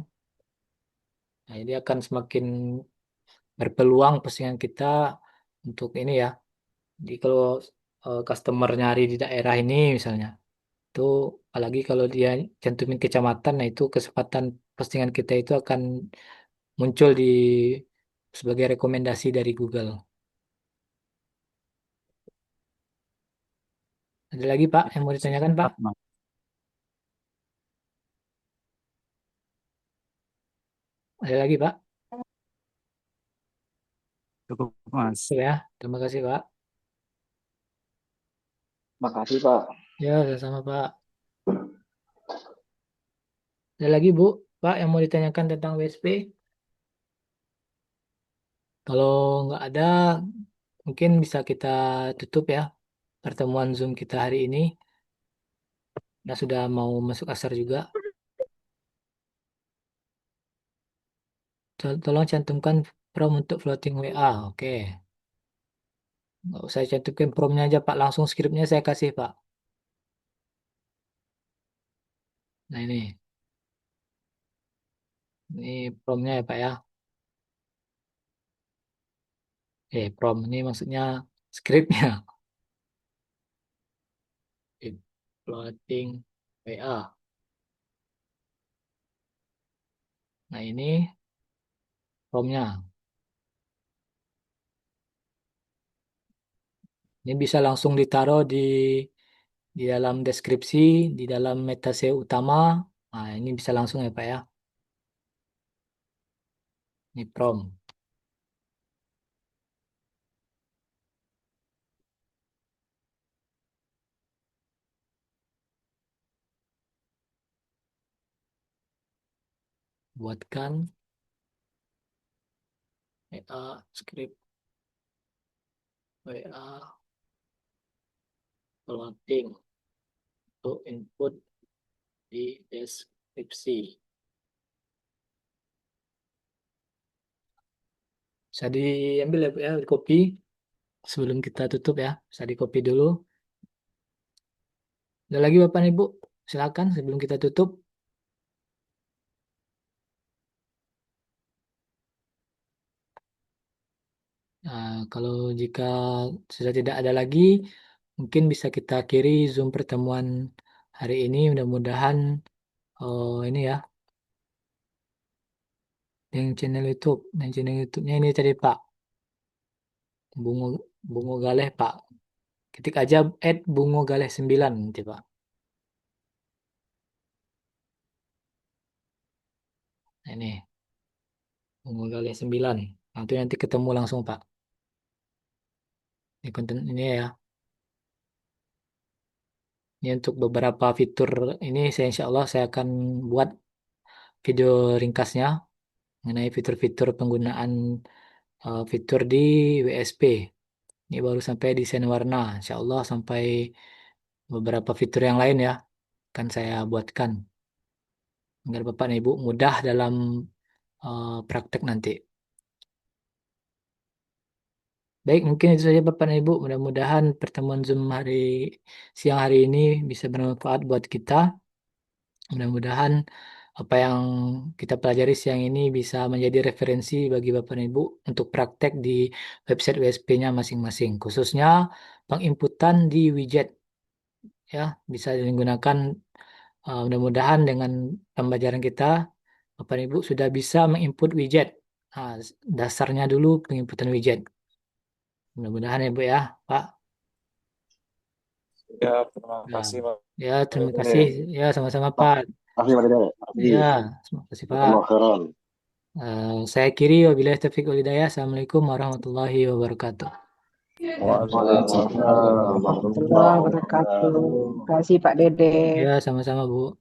Nah, ini akan semakin berpeluang postingan kita untuk ini ya. Jadi kalau customer nyari di daerah ini misalnya, itu apalagi kalau dia cantumin kecamatan, nah itu kesempatan postingan kita itu akan muncul sebagai rekomendasi dari Google. Ada lagi Pak yang mau ditanyakan Pak? Tepat, Mas. Ada lagi Pak? Cukup, Mas. Cukup ya. Terima kasih Pak. Makasih Pak. Ya, sama-sama Pak. Ada lagi Bu, Pak yang mau ditanyakan tentang WSP? Kalau nggak ada, mungkin bisa kita tutup ya pertemuan Zoom kita hari ini. Nah, sudah mau masuk asar juga. tolong cantumkan prom untuk floating WA. Oke. Nggak usah cantumkan promnya aja, Pak. Langsung skripnya saya kasih, Pak. Nah, ini promnya ya, Pak ya. Prom ini maksudnya skripnya. Floating WA. Nah, ini promnya. Ini bisa langsung ditaruh di dalam deskripsi, di dalam meta SEO utama. Nah, ini bisa langsung ya, Pak ya. Ini prom. Buatkan WA script WA floating untuk input di deskripsi. Bisa diambil ya, Pak ya, di copy sebelum kita tutup ya. Bisa di copy dulu. Ada lagi Bapak dan Ibu? Silakan sebelum kita tutup. Nah, kalau jika sudah tidak ada lagi, mungkin bisa kita akhiri Zoom pertemuan hari ini. Mudah-mudahan ini ya, yang channel YouTube, yang channel YouTube-nya ini tadi Pak, Bungo Bungo Galeh Pak. Ketik aja @bungo galeh 9 nanti Pak. Nah, ini Bungo Galeh 9. Nah, itu nanti ketemu langsung Pak. Ini konten ini ya. Ini untuk beberapa fitur ini insya Allah saya akan buat video ringkasnya mengenai fitur-fitur penggunaan fitur di WSP. Ini baru sampai desain warna. Insya Allah sampai beberapa fitur yang lain ya akan saya buatkan agar Bapak dan Ibu mudah dalam praktek nanti. Baik, mungkin itu saja Bapak dan Ibu. Mudah-mudahan pertemuan Zoom siang hari ini bisa bermanfaat buat kita. Mudah-mudahan apa yang kita pelajari siang ini bisa menjadi referensi bagi Bapak dan Ibu untuk praktek di website WSP-nya masing-masing. Khususnya penginputan di widget ya bisa digunakan. Mudah-mudahan dengan pembelajaran kita Bapak dan Ibu sudah bisa menginput widget. Nah, dasarnya dulu penginputan widget. Mudah-mudahan ya Bu ya, Pak. Ya, terima Ya, kasih Pak. ya terima kasih. Ya, sama-sama Pak. Makasih Pak Dede. Ya, terima kasih Pak. Jazakallah khairan. Saya akhiri wabillahi taufiq wal hidayah. Assalamualaikum warahmatullahi wabarakatuh. Warahmatullahi wabarakatuh. Terima kasih Pak Dede. Ya, sama-sama Bu.